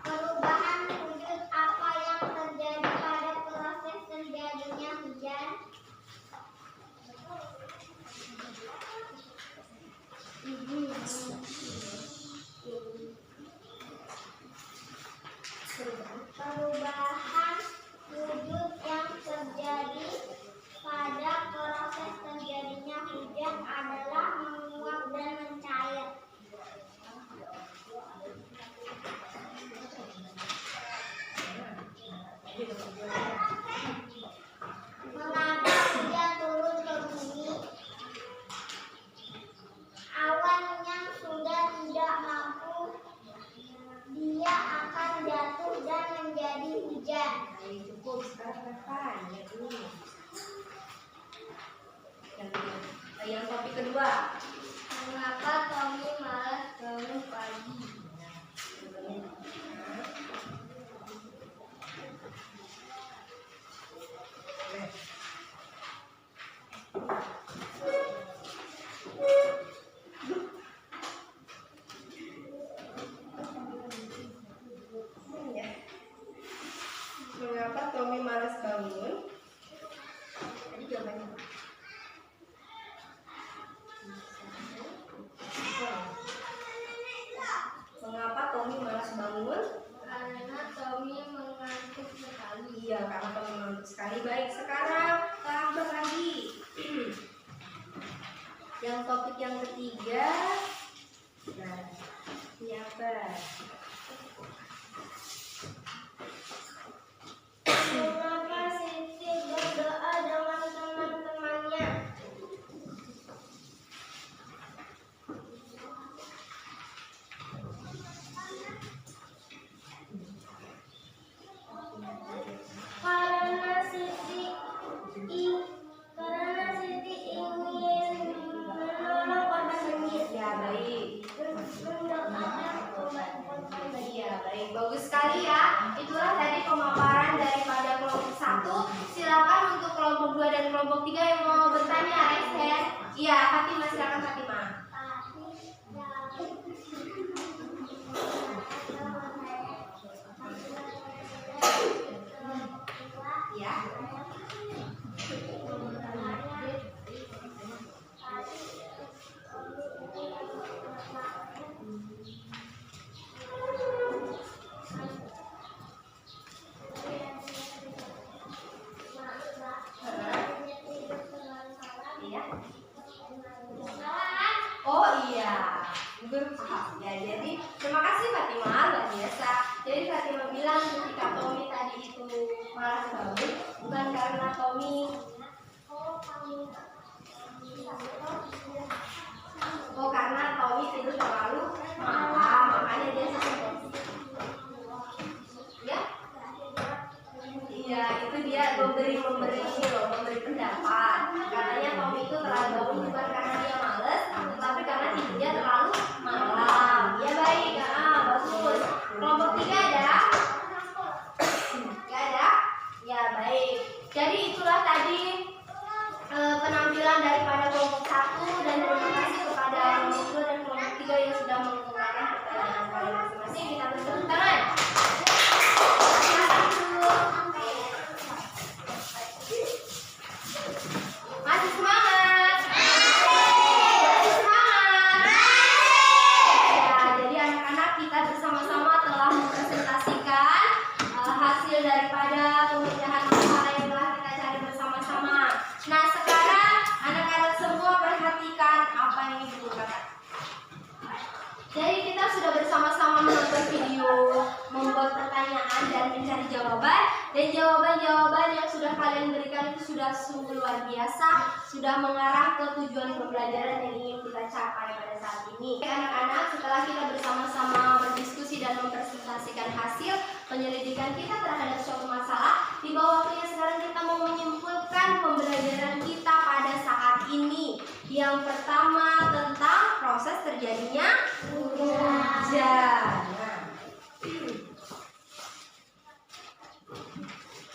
Perubahan wujud apa yang terjadi pada proses terjadinya hujan? Perubahan wujud yang terjadi pada proses terjadinya hujan adalah menguap dan mencair. Mengapa hujan turun ke bumi? Awan yang sudah tidak mampu, dia akan jatuh dan menjadi hujan. Cukup sekarang depan ya dulu. Yang topik kedua. Mengapa Tommy malas bangun pagi? Mengapa Tommy malas bangun? Tadi jawabannya apa? Mengapa Tommy malas bangun? Karena Tommy mengantuk sekali. Iya, karena Tommy mengantuk sekali. Baik, sekarang tambah lagi. Yang topik yang ketiga. Nah, ini apa? Mengapa Siti berdoa dengan teman-temannya? Karena Siti ingin menolong korban banjir. Ya, baik. Mendoakan korban banjir. Iya, baik. Bagus sekali ya. Itulah tadi pemaparan daripada kelompok 1. Silakan untuk kelompok 2 dan kelompok 3 yang mau bertanya, raise hand. Iya, Fatima, silakan Fatima. Ya. Iya. Oh iya, berpaham ya. Jadi terima kasih Fatima, luar biasa. Jadi Fatima bilang ketika Tommy tadi itu malas bangun, bukan karena Tommy karena Tommy tidur terlalu malam, makanya dia sakit. Ya? Iya, itu dia memberi ini loh, memberi pendapat. Katanya Tommy itu terlalu bangun bukan karena dia males, tetapi karena tidurnya terlalu malam. Ya baik, bagus. Kelompok 3 ada? Jadi kita sudah bersama-sama menonton video, membuat pertanyaan dan mencari jawaban. Dan jawaban-jawaban yang sudah kalian berikan itu sudah sungguh luar biasa, sudah mengarah ke tujuan pembelajaran yang ingin kita capai pada saat ini. Anak-anak, setelah kita bersama-sama berdiskusi dan mempresentasikan hasil penyelidikan kita terhadap suatu masalah, di bawah waktunya sekarang kita mau menyimpulkan pembelajaran kita pada saat ini. Yang pertama tentang proses terjadinya hujan.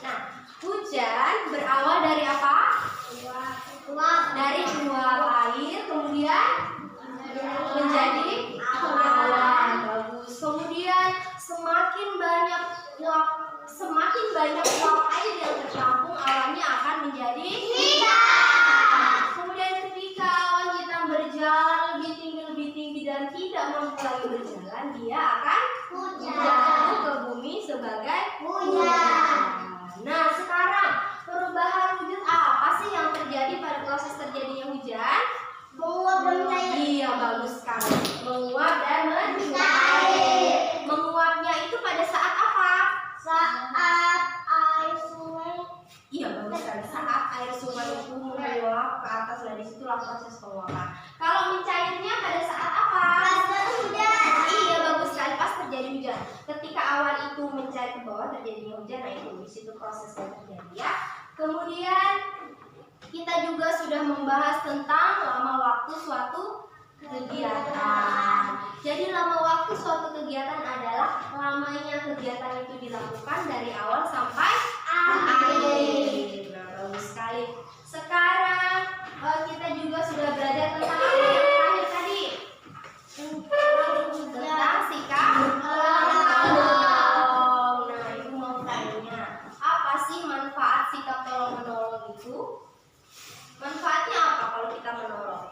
Nah, hujan berawal dari apa? Dari uap air, kemudian menjadi awan. Bagus. Kemudian semakin banyak uap air yang tercampur, awannya akan menjadi hitam. Kemudian ketika awan hitam berjalan lebih tinggi dan tidak mampu lagi berjalan, dia akan jatuh ke bumi sebagai hujan. Nah, sekarang perubahan wujud apa sih yang terjadi pada proses terjadinya hujan? Menguap dan mencair. Iya, bagus sekali. Menguap dan mencair. Menguapnya itu pada saat apa? Saat air sungai. Iya, bagus sekali. Saat air sungai itu menguap ke atas, nah disitulah proses penguapan. Kalau mencairnya pada saat apa? Pas hujan. Iya, bagus sekali. Pas terjadi hujan. Ketika awan itu mencair ke bawah terjadinya hujan, nah itu di situ prosesnya terjadi ya. Kemudian kita juga sudah membahas tentang lama waktu suatu kegiatan. Jadi lama waktu suatu kegiatan adalah lamanya kegiatan itu dilakukan dari awal sampai akhir. Nah, bagus sekali. Sekarang kita juga sudah belajar tentang apa yang terakhir tadi? Tentang sikap tolong. Nah, ibu mau tanya, apa sih manfaat sikap tolong menolong itu? Manfaatnya apa kalau kita menolong?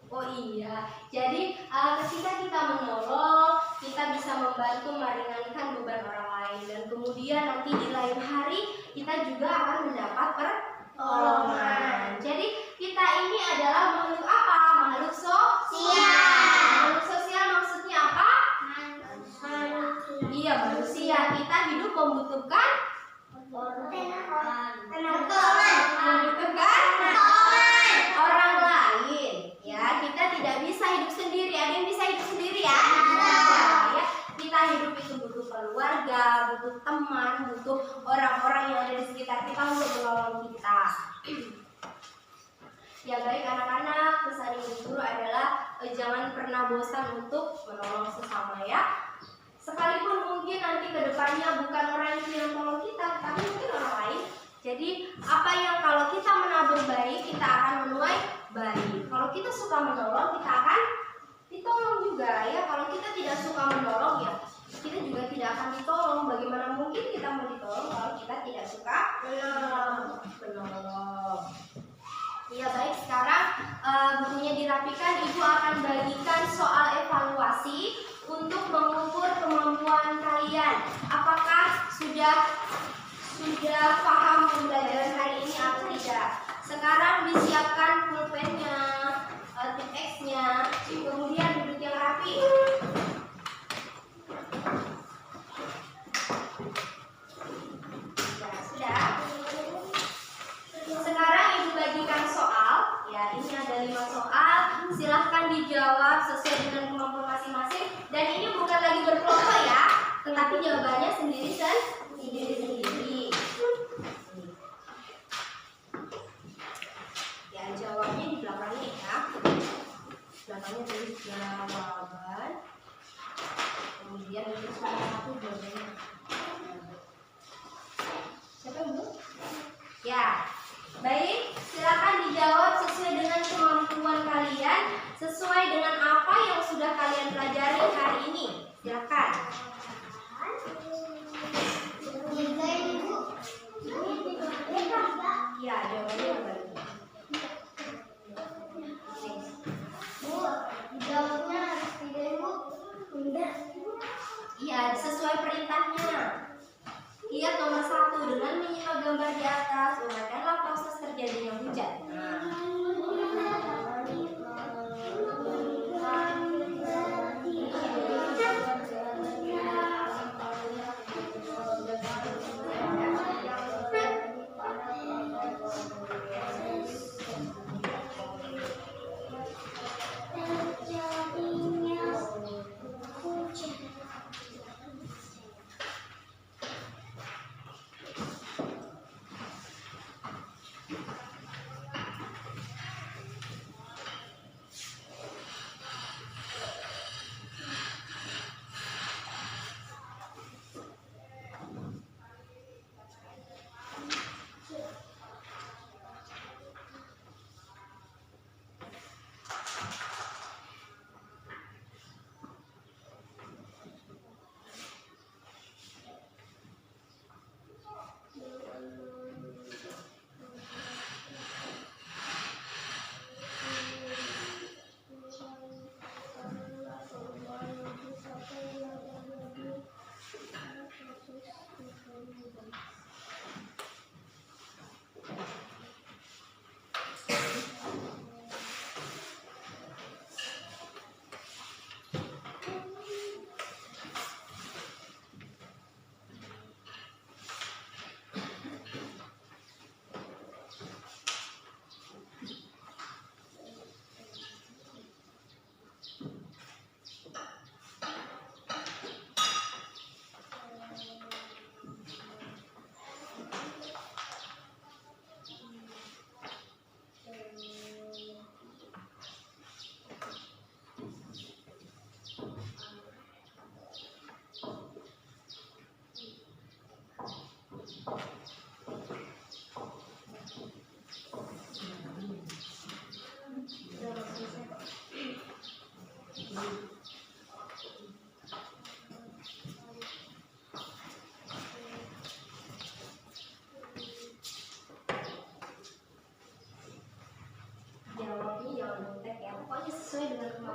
Oh iya, jadi ketika kita menolong, kita bisa membantu meringankan beban orang lain, dan kemudian nanti di lain hari kita juga akan mendapat pertolongan. Jadi kita ini adalah makhluk apa? Makhluk sosial. Makhluk sosial maksudnya apa? Iya, manusia. Kita hidup membutuhkan orang lain. Ya, kita tidak bisa hidup sendiri. Ada yang bisa hidup sendiri ya? Ya, kita hidup itu butuh keluarga, butuh teman, butuh orang-orang yang ada di sekitar kita untuk menolong kita. Ya baik anak-anak, pesan ibu guru adalah jangan pernah bosan untuk menolong sesama ya. Sekalipun mungkin nanti kedepannya bukan orang itu yang tolong kita, tapi mungkin orang lain. Jadi apa yang kalau kita menabur baik, kita akan menuai baik. Kalau kita suka menolong, kita akan ditolong juga ya. Kalau kita tidak suka menolong, ya kita juga tidak akan ditolong. Bagaimana mungkin kita mau ditolong kalau kita tidak suka menolong? Ya baik, sekarang bukunya dirapikan. Ibu akan bagikan soal evaluasi untuk mengukur kemampuan kalian. Apakah sudah paham pembelajaran hari ini atau tidak? Sekarang disiapkan pulpennya, tip X-nya, kemudian duduk yang rapi. Ya, sudah. Sekarang ibu bagikan soal. Ya, ini ada 5 soal. Silahkan dijawab sesuai dengan kemampuan masing-masing. Dan ini bukan lagi berkelompok ya, tetapi jawabannya sendiri-sendiri. Ya, jawabnya di belakangnya ya. Belakangnya tulis jawaban. Kemudian itu salah satu jawabannya. Siapa ibu? Ya, baik. Silakan dijawab sesuai dengan kemampuan kalian, sesuai dengan apa yang sudah kalian pelajari hari ini. Silakan. Ya, jawabannya berbalik.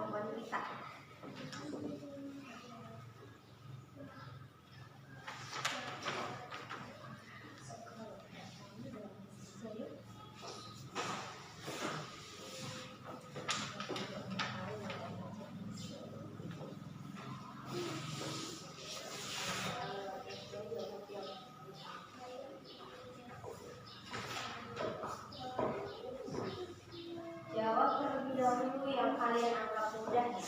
kemampuan kita. Jawab terlebih dahulu yang kalian anggap mudah ya.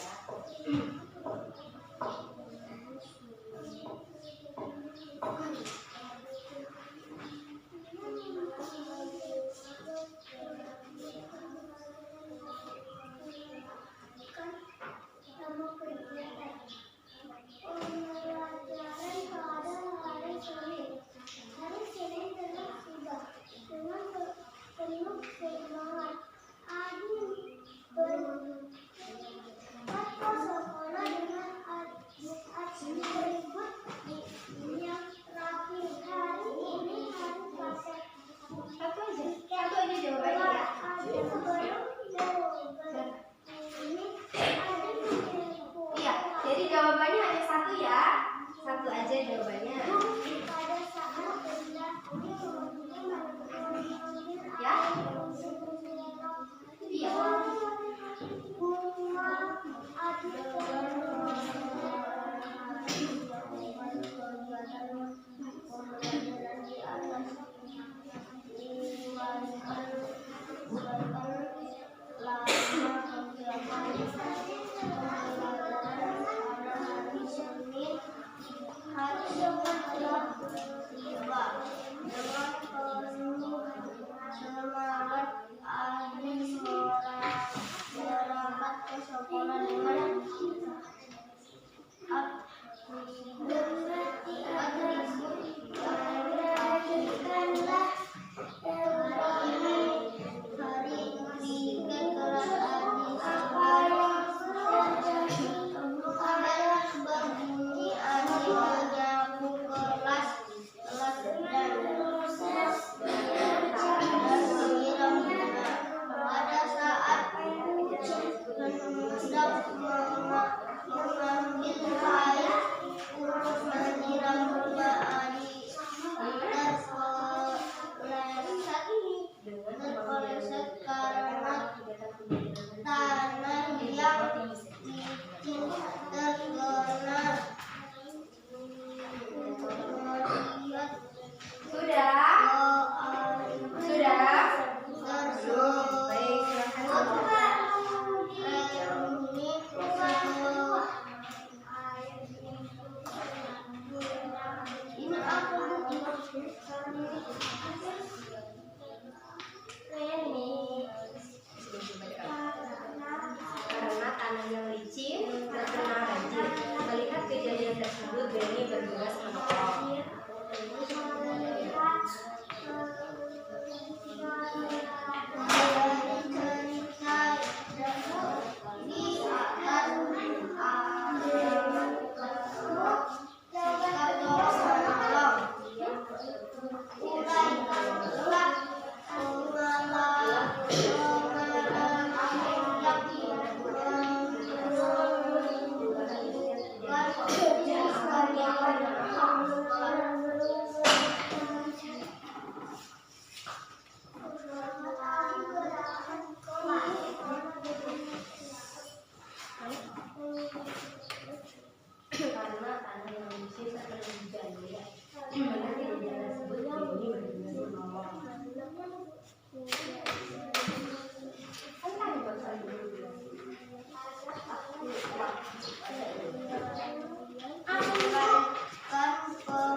Satu aja jawabannya ya. Iya, jadi jawabannya hanya satu ya. Satu aja jawabannya. Ya. Iya. Karena tanah yang licin terkena banjir. Melihat kejadian tersebut, Benny bergegas menolong. Karena tanah yang licin terkena banjir. Melihat kejadian tersebut, Benny bergegas menolong.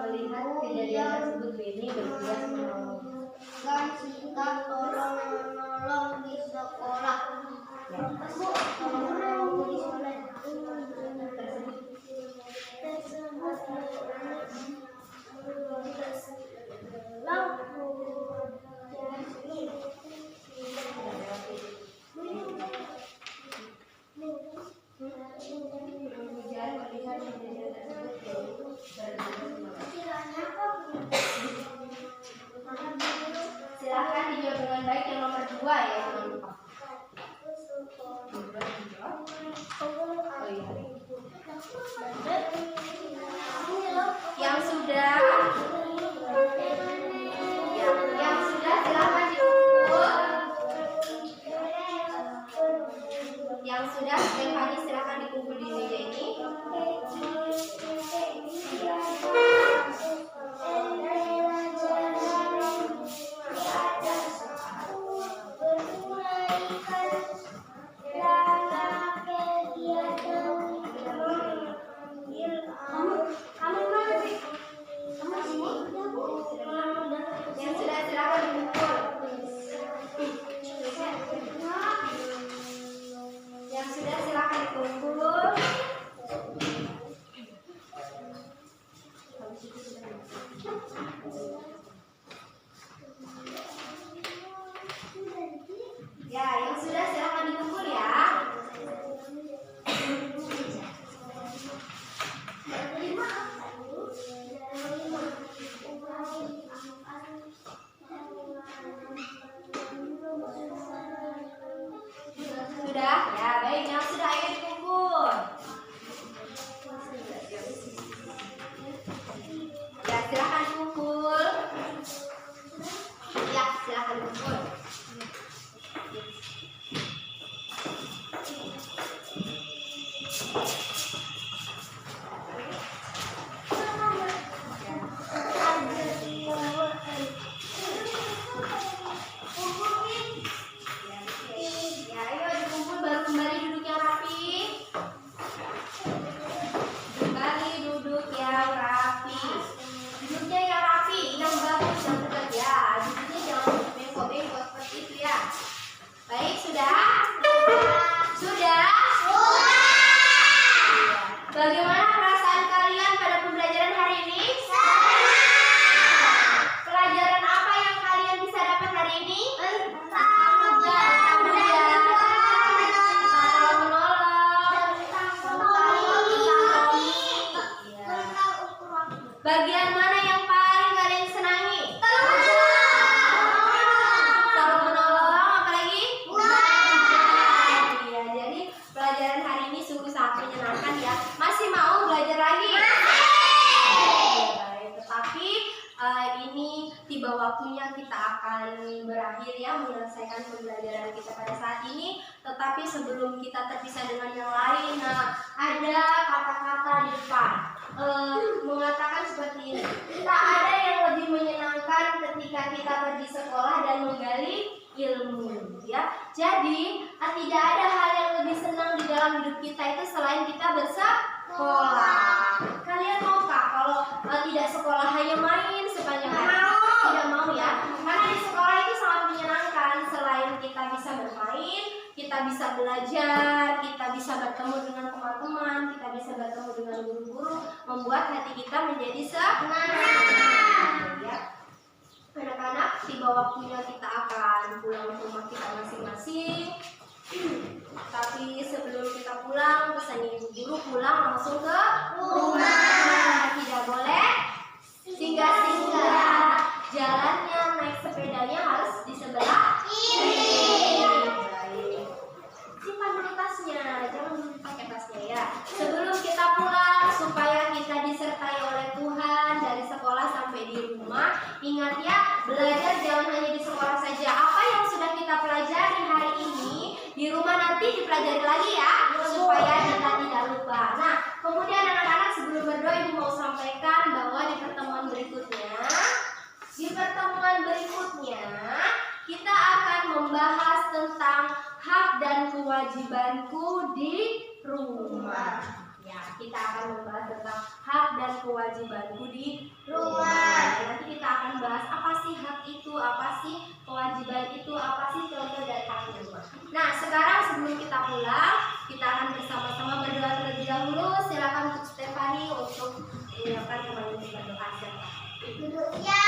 Melihat kejadian tersebut, Benny bergegas menolong. Kita tolong menolong di sekolah. Silakan dijawab dengan baik yang nomor 2 ya, jangan lupa. Ya, ayo dikumpul baru kembali duduk yang rapi. Kembali duduk yang rapi. Duduknya yang rapi, yang bagus, yang tegak ya. Duduknya jangan bengkok-bengkok seperti itu ya. Baik, sudah? Sudah? Bagaimana perasaan kalian pada pembelajaran hari ini? Pelajaran apa yang kalian bisa dapat hari ini? Bagian mana yang paling kalian senangi? Tolong menolong, apa lagi? Iya, jadi pelajaran hari ini sungguh sangat menyenangkan ya. Masih mau belajar lagi? Baik, tetapi ini tiba waktunya kita akan berakhir ya menyelesaikan pembelajaran kita pada saat ini. Tetapi sebelum kita terpisah dengan yang lain, ada kata-kata di depan. Mengatakan seperti ini, tak ada yang lebih menyenangkan ketika kita pergi sekolah dan menggali ilmu ya. Jadi tidak ada hal yang lebih senang di dalam hidup kita itu selain kita bersekolah. Kalian maukah kalau tidak sekolah hanya main sepanjang hari? Tidak mau ya, karena di sekolah itu sangat menyenangkan. Selain kita bisa bermain, kita bisa belajar, kita bisa bertemu dengan teman-teman, kita bisa bertemu dengan guru-guru, membuat hati kita menjadi senang. Ya. Anak-anak, tiba waktunya kita akan pulang ke rumah kita masing-masing. Tapi sebelum kita pulang, pesan ibu guru pulang langsung ke rumah. Tidak boleh singgah-singgah. Jalannya, naik sepedanya harus di sebelah kiri. Baik. Simpan dulu tasnya, jangan dulu pakai tasnya ya. Sebelum kita pulang, supaya kita disertai oleh Tuhan dari sekolah sampai di rumah, ingat ya, belajar jangan hanya di sekolah saja. Apa yang sudah kita pelajari hari ini, di rumah nanti dipelajari lagi ya, supaya kita tidak lupa. Nah, kemudian anak-anak sebelum berdoa, ibu mau sampaikan bahwa di pertemuan berikutnya, kita akan membahas tentang hak dan kewajibanku di rumah. Ya, kita akan membahas tentang hak dan kewajibanku di rumah. Nanti kita akan bahas apa sih hak itu, apa sih kewajiban itu, apa sih contoh dari hak di rumah. Nah, sekarang sebelum kita pulang, kita akan bersama-sama berdoa terlebih dahulu. Silakan untuk Stefani untuk menyiapkan teman-teman berdoa. Duduk ya.